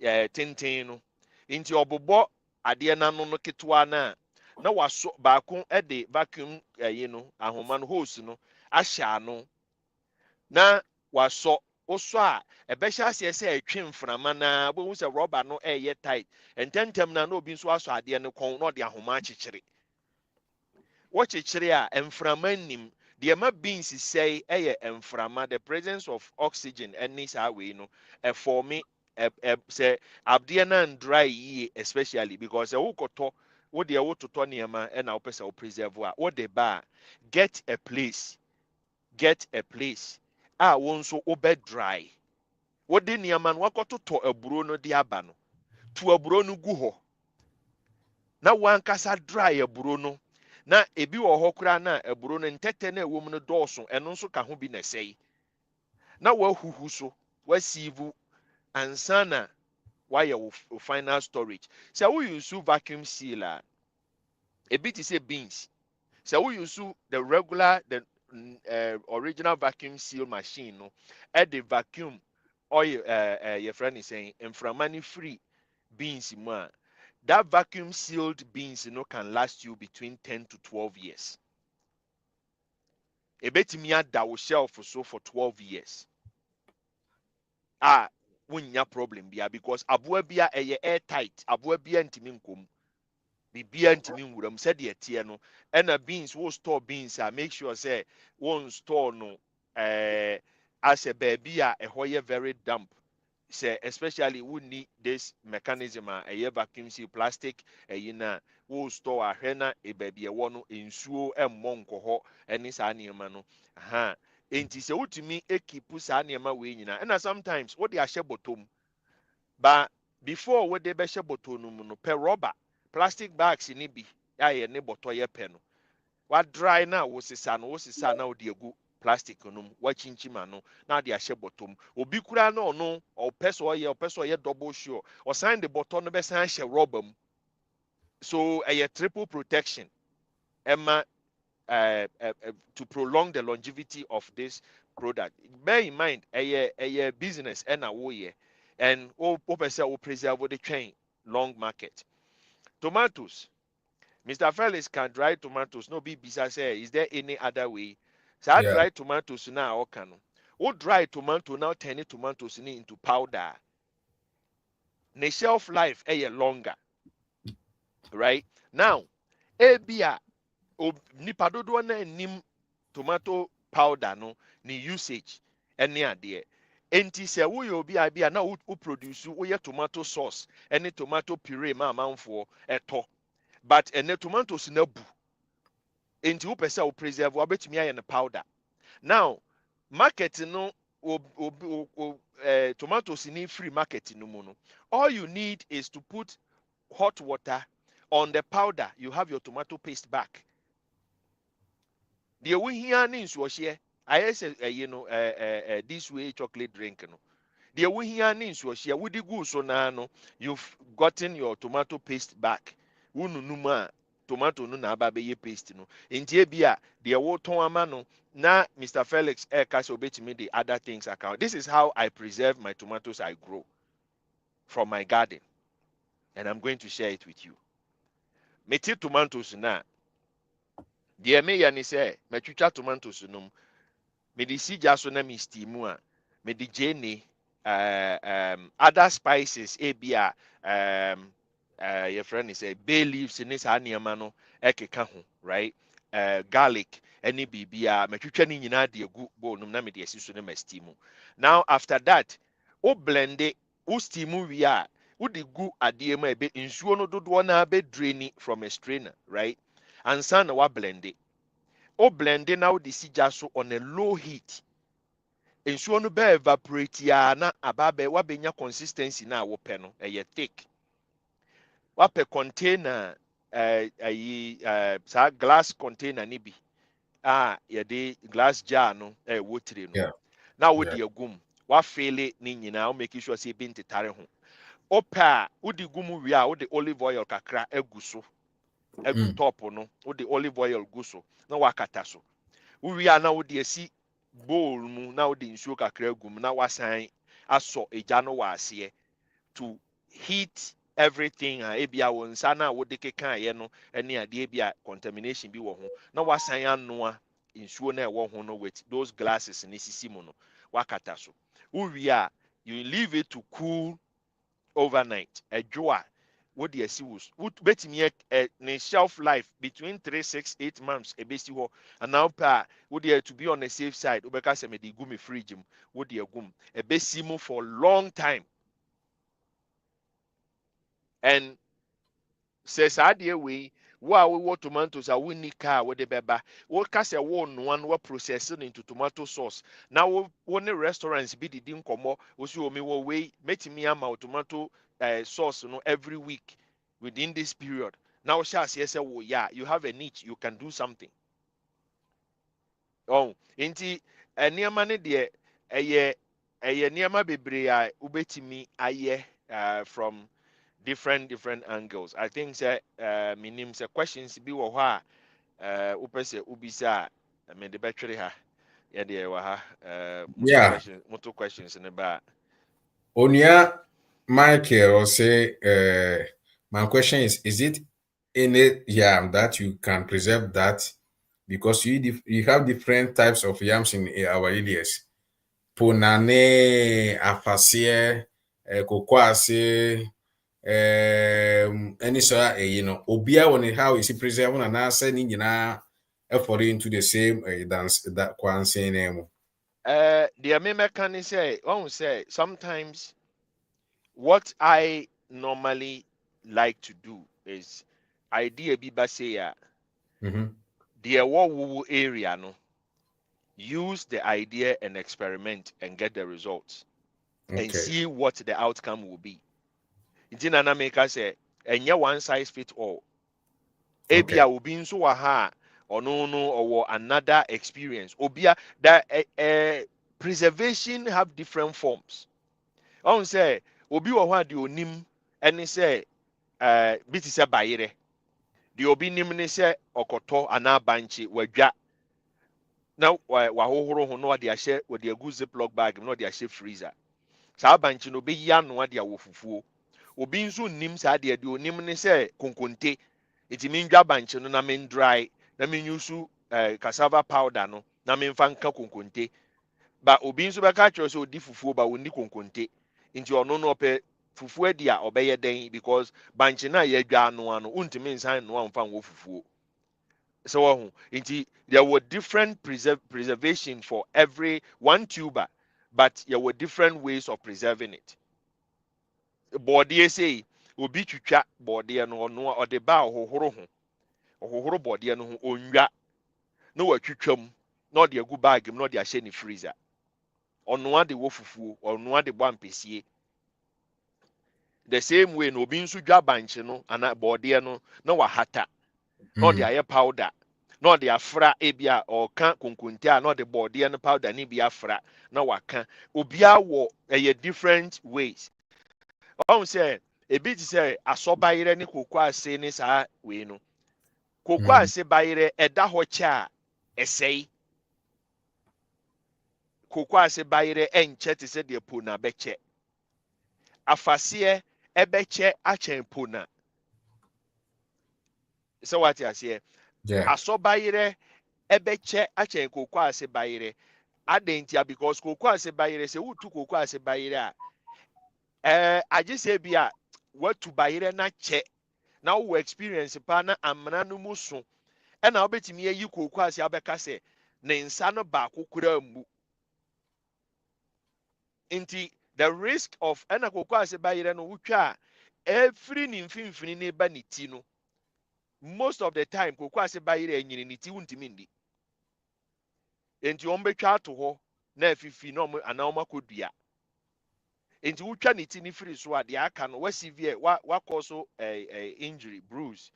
a tenten no enti ɔbobɔ adeɛ n'ano no ketewa no a na waso baako de vacuum ahoma no hose no ahyɛ ano na wasɔ wosɔ a ɛbɛhyɛ aseɛ sɛ ɛtwe mframa na bohu sɛ rɔba no ɛyɛ tight ntɛntɛm na obi nso asɔ adeɛ no kɔn na ɔde ahoma akyekyere wɔkyekyere a mframa nim deɛ ma beans sɛe ɛyɛ mframa the presence of oxygen ɛne saa wei no ɛfɔme sɛ adeɛ no andry yie especially because wokɔtɔ wo deɛ wototɔ nneɛma ɛna wopɛ sɛ wo preserve a wode ba a get a place a wo nso wobɛ dry wode nneɛma no wakɔtotɔ aburo no de aba no tu aburo no gu hɔ na wankasa dry aburo no na ebi wɔ hɔ koraa na aburo no ntɛtɛ na ɛwɔ mu no dɔɔso ɛno nso ka ho bi na ɛsɛe na wahuhu so wasiivu ansa na wayɛ wo final storage. Sɛ wo use vacuum seal a ebi te sɛ beans sɛ wo use the regular original vacuum seal machine no at the vacuum oil yɛfrɛ ne sɛn mframa ne free beans mu a that vacuum sealed beans can last you between 10 to 12 years. Ebetumi ada wo shelf so for 12 years. Wonnya problem bia because aboa bia ɛyɛ airtight aboa bia ntimi nkom bibia ntimi nwuram sɛ de ɛteɛ no ɛna beans wo store beans a make sure say won store no as a baby a ɛhɔ yɛ very damp say especially we need this mechanism a vacuum seal plastic na wo store ahwɛ na baby ɛwɔ no nsuo ɛmmɔ nkɔ hɔ ɛne saa nneɛma no enti sɛ wotumi ekipu saa nneɛma wei nyina ɛna sometimes wo de ahyɛ bottom ba before wo de bɛhyɛ bottom no mu no per rubber plastic bags ni bi ayɛ ne botɔ yɛ pɛ no wa dry na wo sisa na wo de egu plastic no mu wa chinchima no na de ahyɛ bottom obi kura na ɔno ɔpɛ so ɔyɛ double sure ɔsan de botɔ no bɛsan hyɛ rubber mu so ɛyɛ triple protection ɛma to prolong the longevity of this product. Bear in mind, a business and a way, and all person will preserve the chain long market. Tomatoes, Mr. Felix can dry tomatoes. No be bisa say, is there any other way? So I Yeah. dry tomatoes now, okay. What dry tomato now turn tomatoes into powder. The shelf life longer, right? Now, ebia nipa dodoɔ na nim tomato powder no ne usage ɛne adeɛ. Enti sɛ woyɛ obi a bi a na wo produce woyɛ tomato sauce ɛne tomato puree ma amanfoɔ ɛtɔ. But ɛnɛ tomatoes na bu. Enti wopɛ sɛ wo preserve wabɛtumi ayɛ no powder. Now, market no tomatoes in free market no mu no. All you need is to put hot water on the powder. You have your tomato paste back. The wohia ne nsuohye ayɛ sɛ this way chocolate drink no. The wohia ne nsuohye wodi gu so na no, you've gotten your tomato paste back. Wonunum a tomato no na aba bɛyɛ paste no. Ntie bia the woton ama no na Mr. Felix ka sɛ obetumi the other things account. This is how I preserve my tomatoes I grow from my garden, and I'm going to share it with you. Meti tomatoes na deɛ meyɛ ne sɛ matwitwa tomatoes no mu. Mede si gya so na me steam a mede gyene other spices ebia your friend is say bay leaves in this nneɛma no ɛkeka ho, right? Garlic any bibia matwitwa ne nyinaa de egu bowl no na mede asi so na ma steam. Now after that o blend it, o steam wie a wode gu adeɛ mu a ebe nsuo no dodoɔ na be drain from a strainer, right? Ansa na wa blend it. O blend it now the si gya so on a low heat. Nsuo no be evaporate ya na ababe wabenya consistency na wopɛ no ɛyɛ thick. Wape container sa glass container ni bi yɛde glass jar no wotire no. Yeah. Na wode agum wa fele ni nyina o make sure say bi ntetare ho. Opa wode gum wi a wode olive oil kakra agu so agu top no wode olive oil gu so na wakata so. Wi a na wode asi bowl mu na wode nsuo kakra agum na wasan aso egya no wa ase to heat everything ebia wo nsa na wo de keka ye no ene ade ebia contamination bi wo ho na wasan anoa nsuo na wo ho no with those glasses ne sisi mu no wakata so. Uwi a you leave it to cool overnight. Adwo a wo de asi wo betimi ne shelf life between 3, 6, 8 months ebesi ho. And now pa wo de to be on the safe side obeka se me de gu me fridge mu wo de agum ebesi mu for long time. And says idea we wo tomatoes are winning car with the beba. What cast a one were processing into tomato sauce. Now one restaurants be the dim como was you me way making me ama tomato sauce no every week within this period. Now shall yes, yeah, you have a niche, you can do something. Oh, inti near money dear a nearma bebre ubetimi aye from different angles. I think say minim say questions bi wo ha upɛ sɛ ubisa me de bɛtwere ha ya de wa ha Yeah. moto questions ne ba. Onia Michael will say, my question is it any yam that you can preserve that? Because you have different types of yams in our areas. Ponane, afasie, kokwase, any sort, obia when how is it preserved and I said effort into the same dance that kwan saying name. The American is say, sometimes what I normally like to do is idea bi ba say the wo area no use the idea and experiment and get the results and see what the outcome will be. Nti na make us say enye one size fit all. Ebia obi nso wa ha ono no or another experience. Obia that preservation have different forms. On say obi wo ho ade onim ene say bi ti say bayire. the obi nim ne sɛ ɔkɔtɔ anaa banche wadwa na wahohoro ho na ɔde ahyɛ wɔde agu ziplock bag na ɔde ahyɛ freezer saa banche no obɛyi anoa de awɔ fufuo obi nso nnim saa deɛ deɛ onim ne sɛ konkonte nti mindwa banche no na dry na menyusu cassava powder no na memfa nka konkonte ba obi nso bɛka kyerɛ sɛ odi fufuo ba onni konkonte nti ɔno no ɔpɛ fufuo adi a ɔbɛyɛ dɛn because banche no a yɛadwa anoa no wontumi nsan noa mfa nwɔ fufuo sɛ wɔho nti there were different preservation for every one tuber but there were different ways of preserving it bɔɔdeɛ sei obi twitwa bɔɔdeɛ no ɔnoa ɔde ba ɔhohoro bɔɔdeɛ no ho onwa na watwitwa mu na ɔde agu bag mu na ɔde ahyɛ ne freezer ɔnoa de wɔ fufuo ɔnoa de bɔ ampesie the same way no obi nso dwa banche no ana bɔɔdeɛ no na wahata na ɔde ayɛ powder na ɔde afra ebi a ɔka konkonte a na ɔde bɔɔdeɛ no powder ne bi afra na waka obiara wɔ ɛyɛ different ways ɔn sɛ ebi ti sɛ asɔbayerɛ ne koko ase ne saa wei no koko ase bayerɛ ɛda hɔ kyɛ a ɛsɛe koko ase bayerɛ ɛnkyɛ te sɛ deɛ pona bɛkyɛ afaseɛ ɛbɛkyɛ akyɛn pona sɛ wate aseɛ asɔbayerɛ ɛbɛkyɛ akyɛn koko ase bayerɛ adentia because koko ase bayerɛ sɛ wotu koko ase bayerɛ a agye sɛ bi a watu bayerɛ na kyɛ na wo experience pa na amena no mu so ɛna wobɛtumi ayi koko ase abɛka sɛ ne nsa no baako kura mu nti the risk of ɛna koko ase bayerɛ no wotwa a every ne mfimfini ne ba ne ti no most of the time koko ase bayerɛ anyini ne ti wontumi ndi nti wɔn bɛtwa ato hɔ na afifi na wɔn anaa wɔn akɔdua nti wotwa ne ti ne firi so a deɛ aka no wasivie wakɔ so injury bruise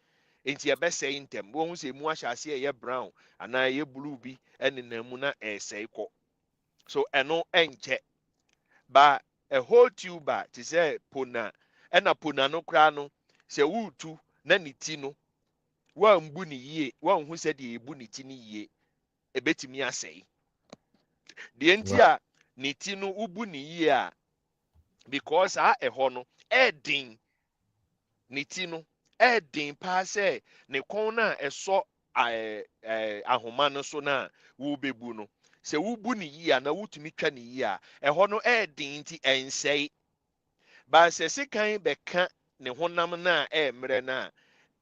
nti ɛbɛsɛe ntɛm wɔn ho sɛ emu ahyɛ ase ɛyɛ brown anaa ɛyɛ blue bi ɛnenam mu na ɛsɛe kɔ so ɛno ɛnkyɛ ba a whole tuber te sɛ pona ɛna pona no koraa no sɛ wutu na ne ti no wɔambu ne yie wɔnho sɛ deɛ ebu ne ti ne yie ɛbɛtumi asɛe deɛ nti a ne ti no ubu ne yie a because ɛhɔ no ɛɛden ne ti no ɛɛden paa sɛ ne kɔn no a ɛsɔ ahoma no so no a wobɛbu no sɛ wobu ne yie a na wotumi twa ne yie a ɛhɔ no ɛɛden nti ɛnsɛe baa sɛ sekan bɛka ne honam no a ɛɛmmerɛ no a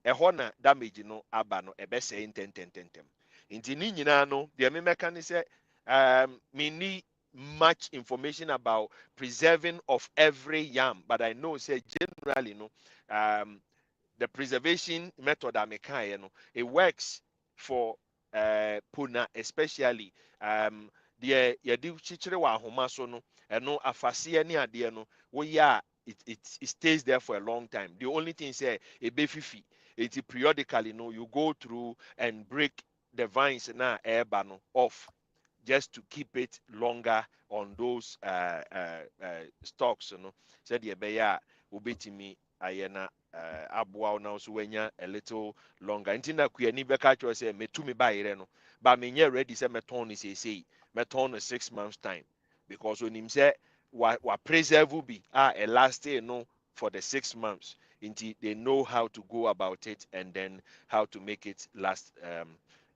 ɛhɔ na damage no aba no ɛbɛsɛe ntɛntɛntɛntɛm nti ne nyinaa no deɛ memɛka ne sɛ menni much information about preserving of every yam, but I know say generally no the preservation method I make it works for puna especially the yadi chichire wa ahoma so no no afase ne ade no wo ya it stays there for a long time. The only thing say e be fifi it periodically no you go through and break the vines na eba no off just to keep it longer on those stocks, you know. Said the beya ubetimi ayena abwa now so wenya a little longer. Intina kuyani beka cho say me to me buy no, but me nye ready say meton is say meton 6 months time because when him say wa preserve will be a last day no for the 6 months. Indeed, they know how to go about it and then how to make it last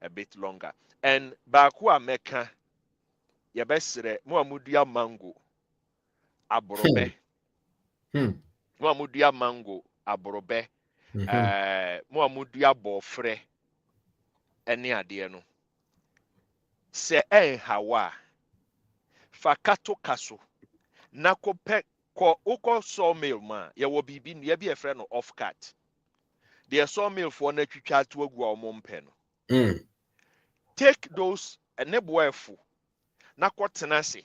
a bit longer. And bakua meka yɛbɛsrɛ mo a modua mango aborɔbɛ mo a modua mango aborɔbɛ mo a modua bɔɔfrɛ ɛne adeɛ no sɛ ɛnhawa a fa kato kaso na kɔpɛ wokɔ sawmill ma yɛwɔ biribi nnua bi yɛfrɛ no off cut deɛ sawmillfoɔ no atwitwa ato agu a ɔmo mpɛ no take those ɛne boa ɛfo na kɔtena ase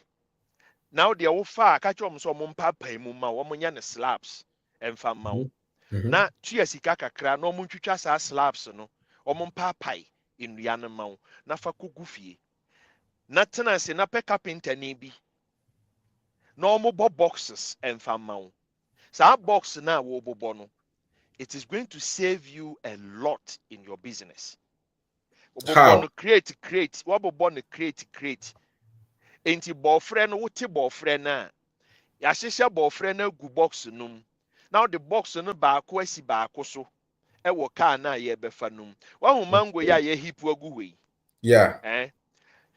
now deɛ wofa a ka kyerɛ ɔmo sɛ ɔmo mpaapae mu ma ɔmo nyɛ ne slabs ɛmfa ma wo na tua sika kakra na ɔmo ntwitwa saa slabs no ɔmo mpaapae nnua no ma wo na fa kɔgu fie na tena ase na pɛ carpenter ni bi na ɔmo bɔ boxes ɛmfa ma wo saa box na a wɔbobɔ no it is going to save you a lot in your business. How? Create. Enti bɔfrɛ no wote bɔfrɛ no a yɛahyehyɛ bɔfrɛ no agu box no mu. Now the box no baako asi baako so ɛwɔ car no a yɛbɛfa no mu. Wahu mango yi a yɛhipu agu hɔ yi. Yeah.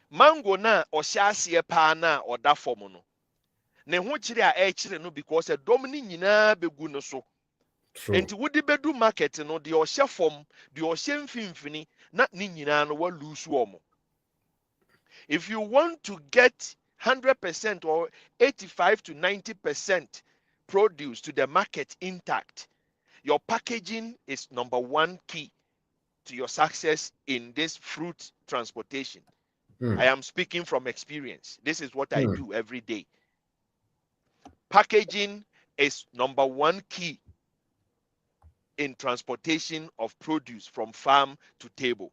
Mango na ɔhyɛ aseɛ paa na ɔda fam no. Ne ho kyerɛ a ɛkyerɛ no because ɛdɔm no nyinaa bɛgu no so. True. Enti wodi bedu market no deɛ ɔhyɛ fam, deɛ ɔhyɛ mfimfini na ne nyinaa no walusu ɔmo. If you want to get 100% or 85 to 90% produce to the market intact, your packaging is number one key to your success in this fruit transportation. I am speaking from experience. This is what I do every day. Packaging is number one key in transportation of produce from farm to table.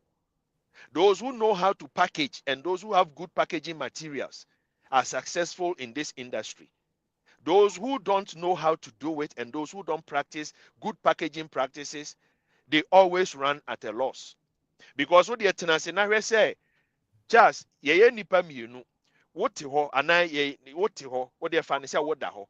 Those who know how to package and those who have good packaging materials are successful in this industry. Those who don't know how to do it and those who don't practice good packaging practices, they always run at a loss. Because what the tenase say, just ye nipa mienu, wote ho ana ye wote ho, what the fan say woda ho.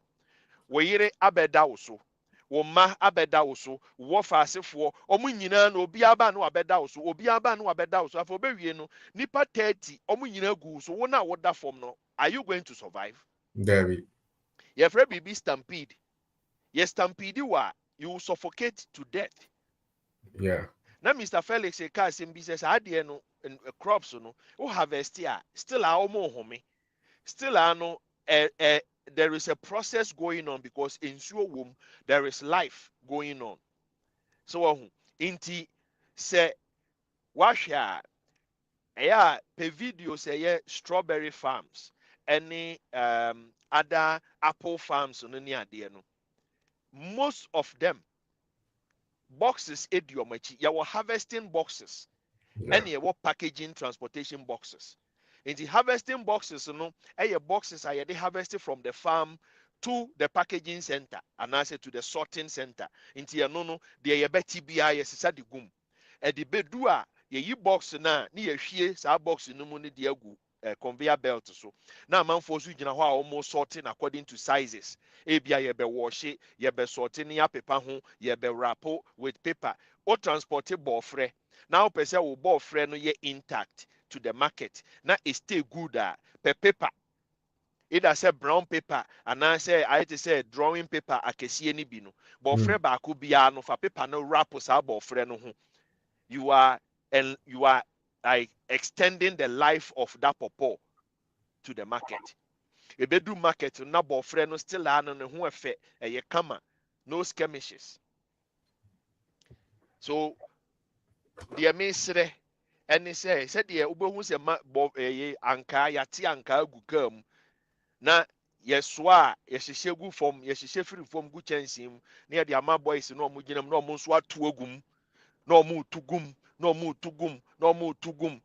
Wo yire abeda wo so. Wo ma abeda wo so, wo fa asefo, omo nyina na obi aba na abeda wo so, obi aba na abeda wo so. Afọ obewie no, nipa 30, omo nyina gu so, wo na woda form no, are you going to survive? Very. Your friend be stampede. Yes, stampede wa, you will suffocate to death. Yeah. Now, Mr. Felix, a car sim business, I did no crops no, who harvest here, still our more home. Still I know there is a process going on because in your womb there is life going on. So inti say wash ya pe video say strawberry farms any other apple farms no near there no. Most of them boxes ediomachi ya were harvesting boxes and you were packaging transportation boxes. In the harvesting boxes, boxes are they harvested from the farm to the packaging center and I say to the sorting center. Into your no, the TBI is the gum. At the bedua, ye box na ni ye sa box no money the conveyor belt so. Now man for you know almost sorting according to sizes. Ebia ye be wash it, ye be sorting ya paper home, ye be wrappo with paper or transportable fre. Now person will buy friend no ye intact to the market. Now it stay good per paper. Either say brown paper and I say I say drawing paper akesi any bino. But friend ba could be no for paper no wrap us up friend no. You are like extending the life of that pawpaw to the market. If they do market na bo friend no still an no ho effect e kama no skirmishes. So deɛ mesrɛ ɛne sɛ sɛdeɛ wobɛhu sɛ ma ankaa yɛate ankaa gu kaa mu na yɛsoa a yɛhyehyɛ gu fam yɛhyehyɛ firi fam gu kyɛnsee mu na yɛde ama boys na ɔmo gyina mu na ɔmo nso ato agu mu na ɔmo tu gum na ɔmo tu gum na ɔmo tu gum.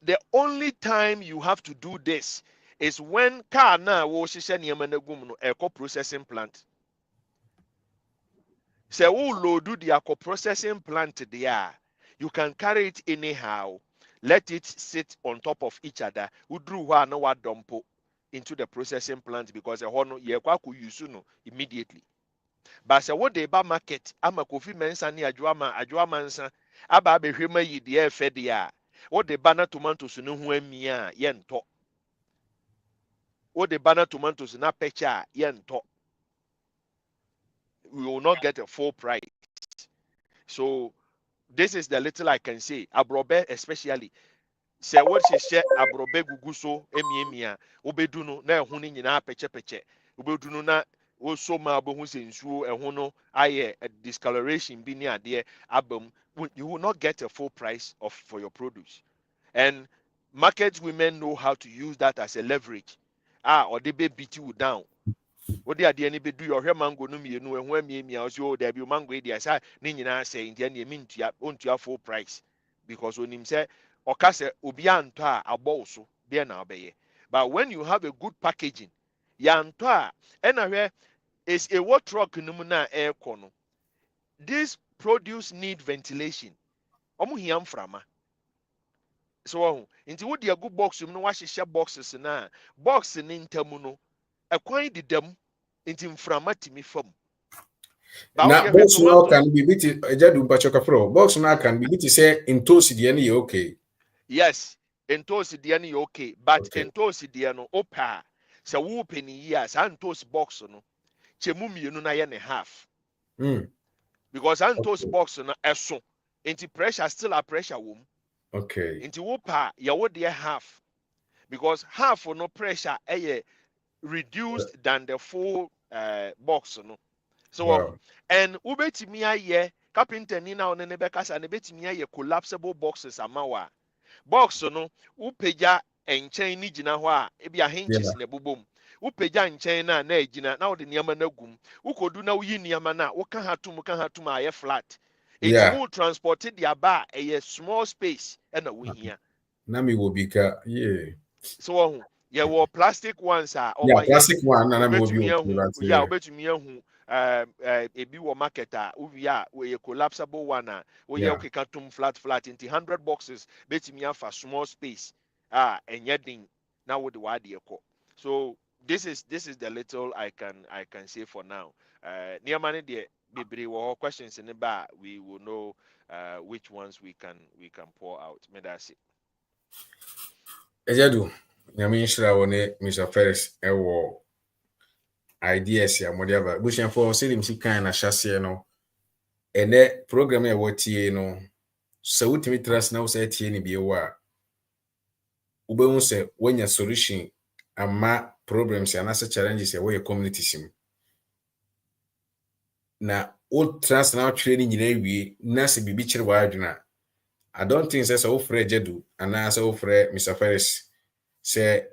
The only time you have to do this is when car na wɔhyehyɛ nneɛma no gu mu no ɛkɔ processing plant. Sɛ wo load the akɔ processing plant there, you can carry it anyhow. Let it sit on top of each other. Udru hɔ a na wadɔmpo into the processing plant because ɛhɔ no yɛkɔ akɔ use no immediately. But sɛ wo de ba market ama Kofi Mensa ne adwoama nsa aba abɛhwɛ ma yi deɛ ɛfɛ deɛ a wo de ba na tomatoes no ho amia a yɛntɔ. Wo de ba na tomatoes na pɛkyɛ a yɛntɔ. We will not get a full price. So this is the little I can say. Abrobe especially. Say what she share abrobe gugu so emiemia. Obedu no na ehunu nyina peche peche. Obedu no na also ma abohu se nsuo ehunu no aye a discoloration bi ne ade abam. You will not get a full price for your produce. And market women know how to use that as a leverage. Or they be beat you down. What the idea ni be do your mango no mienu ehun amiemia o there be mango e dia say ni nyina say ntia na emi ntua ontua full price because onim say oka say obi anto a abɔ so there na obeye. But when you have a good packaging ya anto a na hwe is a what truck no mu na air no this produce need ventilation. Omu hiam frama. So into what the good box you know share boxes na box ni ntamu no ekwan di dam into frama timi fam. Ba wo Now, de hwe box now tomatoes. can be bit Ejadu Bachoka Pro. Box now can be bit say in toast the any okay. Yes, entosi deɛ no yɛ okay, but Okay. entosi deɛ no opa sɛ wo penny years and toast box no kyɛ mu mmienu na yɛ ne half Mm. because and toast Okay. box no ɛso nti pressure still a pressure wɔ mu Okay. nti wo pa yɛ wo deɛ half because half no pressure ɛyɛ reduced than the full box no so Wow. and wobɛtumi ayɛ carpenter ni na ɔne ne bɛkasa ne bɛtumi ayɛ collapsible boxes ama wo a box no wopagya nkyɛn ne gyina hɔ a ebi a Yeah. hinges na ɛbobɔ mu wopagya nkyɛn na ɛgyina na wode nneɛma no agum wokɔdu na woyi nneɛma no a woka ha tum a ɛyɛ flat enti Yeah. wo transport de aba a ɛyɛ small space ɛna wohia Nami will be yeah. so wɔho yɛwɔ plastic ones a Yeah, ɔmayɛ plastic one and I'm will be wobɛtumi okay. ahu But yeah wobɛtumi ahu ebi wɔ market a wowie a wɔyɛ collapsible one a woyɛ yeah. wokeka tom flat nti 100 boxes bɛtumi afa small space a ɛnyɛ den na wode w'adeɛ kɔ so this is the little I can say for now nneɛma no deɛ bebree wɔ hɔ questions ne ba a we will know which ones we can pour out medase Ejadu. Nyame nhyira wo ne Mr. Ferris ewo ideas ya mode aba. Bushan for selim si kan na hyase no. Ene program e wotie no. So wutimi trust na wo say tie ni bi wa. Ubehun se wanya solution ama problems ya nasa challenges ya wo community sim. Na o trust na training nyina wie na se bibi kire wa adwuna. I don't think say so frɛ Ejadu ana say frɛ Mr. Ferris say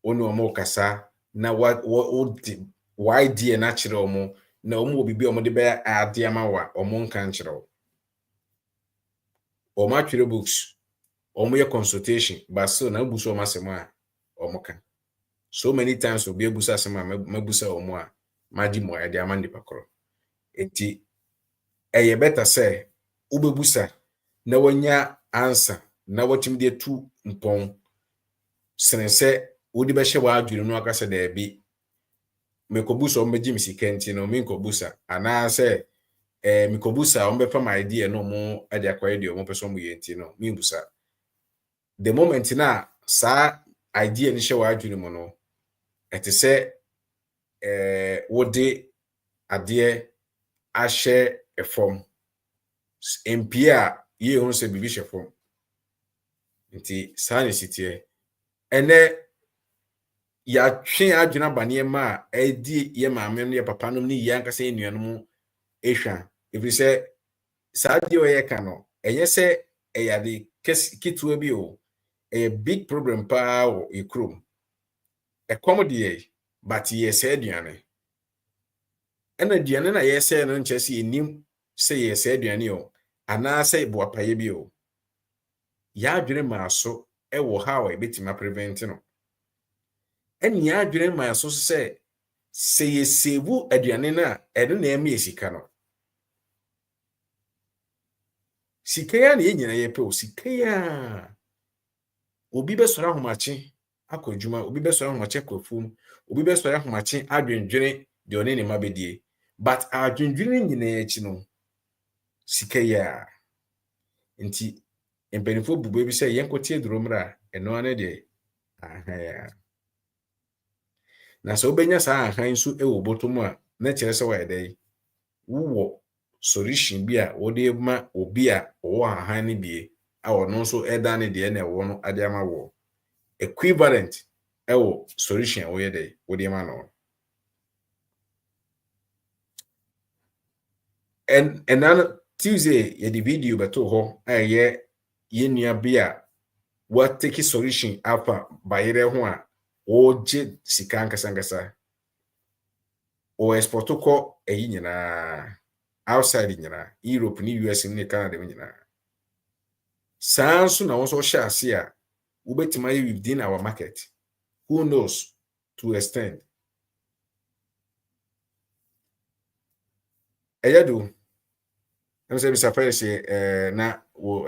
onu omo kasa na what why die na kyerɛ omo na omo obibi omo de be ade ama wa omo nka nkyerɛ omo atwere books omo ye consultation but so na buso omo asɛm a omo ka so many times obi abusa asɛm a mabusa omo a magi mo ade ama nipa koro enti eye better say ubebusa na wanya answer na watim de tu mpon sene sɛ wodi bɛhyɛ w'adwene no aka sɛ daabi mekobusa ɔmbɛgye me sika nti no menkobusa anaa sɛ mekobusa ɔmbɛfa my idea no mo ade akɔyɛ deɛ ɔmo pɛ sɛ ɔmo yɛ nti no membusa the moment na saa idea no hyɛ w'adwene mu no ɛte sɛ wode adeɛ ahyɛ ɛfam mpie a yɛ hu sɛ bibi hyɛ fam nti saa ne sitie ɛnɛ ya twe adwena bane ma a edi ye maame no ye papa no ni ya nkasa enuanom ehwa efiri sɛ saa de o ye ka no enye sɛ eyade kitua bi o a big problem pa o ekrom ekom de but ye sɛ aduane ɛna aduane na ye sɛ no nkyɛ sɛ enim sɛ ye sɛ aduane o ana sɛ boapaye bi o ya adwene ma so ɛwɔ ha o ebetima prevent no eni adwene ma so sɛ ye sevu aduane na ɛno na ɛme sika no sika ya na yenyina ye pe o sika ya obi be sora homache akwadwuma obi be sora homache kwafum obi be sora homache adwendwene de one ne mabedie but adwendwene nyina ya chi no sika ya nti empenifo bubu bi sɛ yenkotie duromra ɛno ane de aha ya na so obenya saa ahan so ewo botom a na kyerɛ sɛ wɔ ɛdɛ wo solution bi a wode ma obi a wo ahan ne bie a ɔno nso ɛda ne de na ɛwɔ no ade ama wo equivalent ɛwɔ solution wo yɛ dɛ wode ma no and then Tuesday yɛ the video beto hɔ a yɛ yenua bi a what take solution afa bayere ho a wo je sika nkasa o export kɔ eyi nyina outside nyina Europe ni US ni Canada nyina saa nso na wonso hye ase a wobetima yi within our market who knows to extend eyado I'm saying Mr. Ferris na wo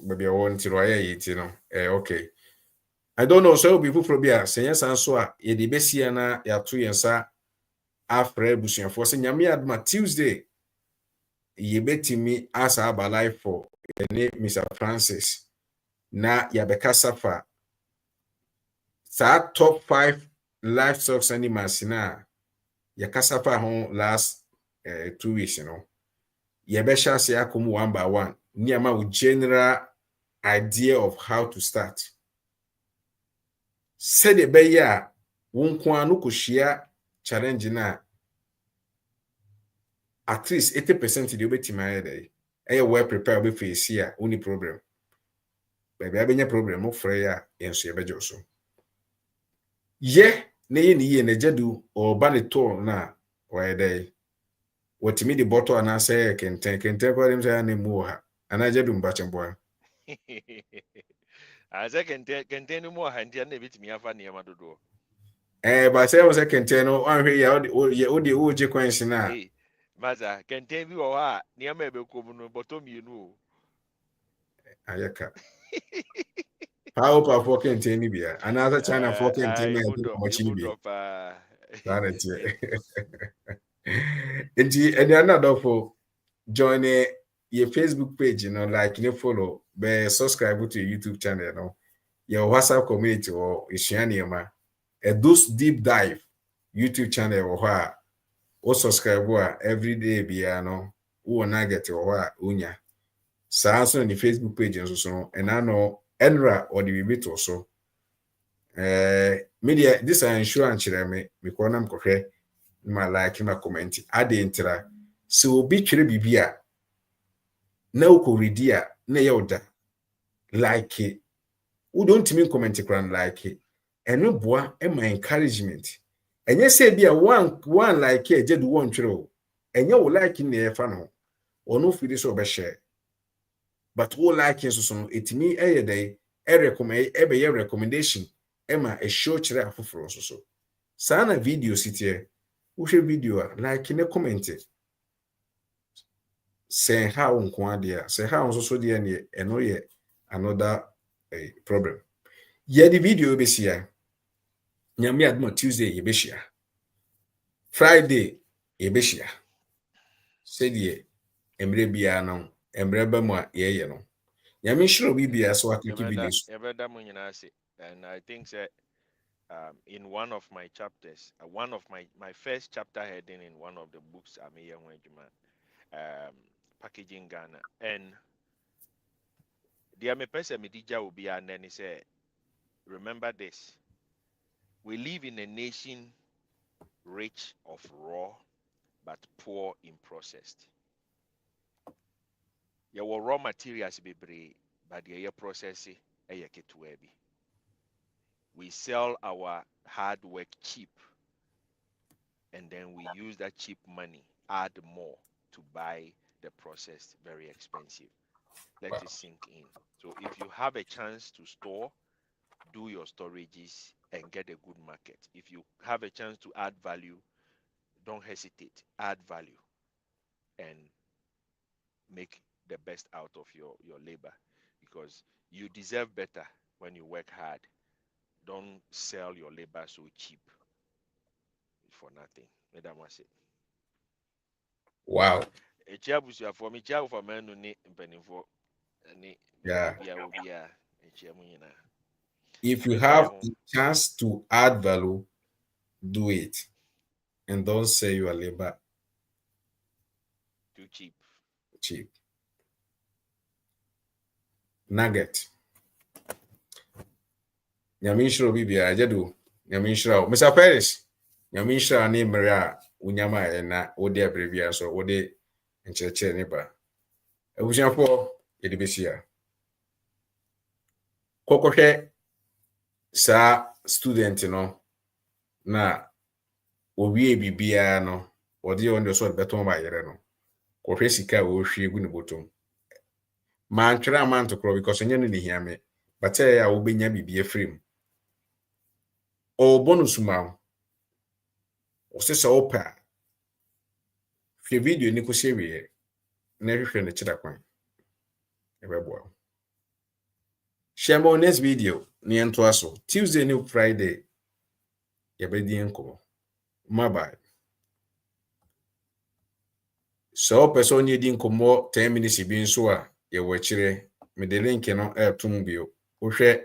baby won ti roya yiti no okay. I don't know so people from here say yes and so ye de besia na ya to yensa afre busuafo se nyame adma Tuesday ye betimi asa aba live for Mr. Francis na ya bekasa fa sa top 5 livestock animals na ya kasa fa ho last 2 weeks, you know. Ye be sha se akom one by one. Niama with general idea of how to start. Said the be ya wonko anu koshia challenge na at least 80% the obetima dey. E well prepare be face here only problem. Baby abenya problem mo frɛ ya enso ye bejo so. Ye na ye ni ye na jadu o ba ne to na why dey. What me the bottle and I say kenten kwa dem say na mu ha. Ana jadu mbache boy. I say kente no more handy na bitimi afa ne ma dodo. But say was kenten no anhwe ya o je kwansi na. Hey, maza kente bi wo ha ne ma be ko mu no bottom mienu o. Ayaka. How pa for kenten ni bia. Another China for kenten na much ni bia. That it. And another for join your Facebook page, you know, like you follow, be subscribe to your YouTube channel, you know, your WhatsApp community or Ishaniama, and those deep dive YouTube channel or subscribe every day, be no, who na get or unya. So on the Facebook page and so, and I know Enra or the bit also. Media this are insurance me because I'm correct. My like my comment. I didn't so be bibia. Na ukoridi a na ye oda like it. Who don't mean comment kran like it. Eno boa e my encouragement. Enye say bia one like e je do one twere. Enye wo like na e fa no. Ono firi so be share. But wo like so no etimi e ye dey e recommend e be ye recommendation e ma e show kire afoforo so. Sana video sitie. Wo hwe video a like na comment it. Say how nko ade say how so de ne eno ye another problem. Ye the video be sia. Nyame admo Tuesday ye be shia. Friday ye be shia. Say the emre bia no emre ba mu a ye no. Nyame shiro bi bia so akiki videos. And I think that in one of my chapters, one of my first chapter heading in one of the books I'm here packaging Ghana, and the person Medija will be and then he said, remember this, we live in a nation rich of raw but poor in processed. Your raw materials be brave, but your process we sell our hard work cheap, and then we use that cheap money, add more to buy the processed very expensive. Let it sink in. So if you have a chance to store, do your storages and get a good market. If you have a chance to add value, don't hesitate. Add value and make the best out of your labor, because you deserve better when you work hard. Don't sell your labor so cheap for nothing. Madam was it. Wow. For me, for men for Yeah. If you have the chance to add value, do it. And don't say your labor too cheap. Cheap. Nugget. Nyamishro bibia ajedu. Nyamishro. Mr. Paris. Nyamishro ni mrea unyama na ode abrevia so ode ncheche ni ba. Ebusiafo yedebesia. Kokohwe sa student no na owie bibia no ode on the sort beton ba yere no. Kohwe sika wo hwie gu ne botom. Man twere amount kro because onye no ni hiame. But ya wo benya bibia frame. O bonus ma o se so opa. Hwe video ni ko shewe. na hwehwe ne kyerɛ kwan ebɛboa. Share my next video ni ento aso Tuesday ni Friday yɛbɛdi nkɔmɔ. Bye. So person ni di nkɔmɔ 10 minutes bi nso a yɛwɔ kyerɛ me de link no atom bio. Wohwɛ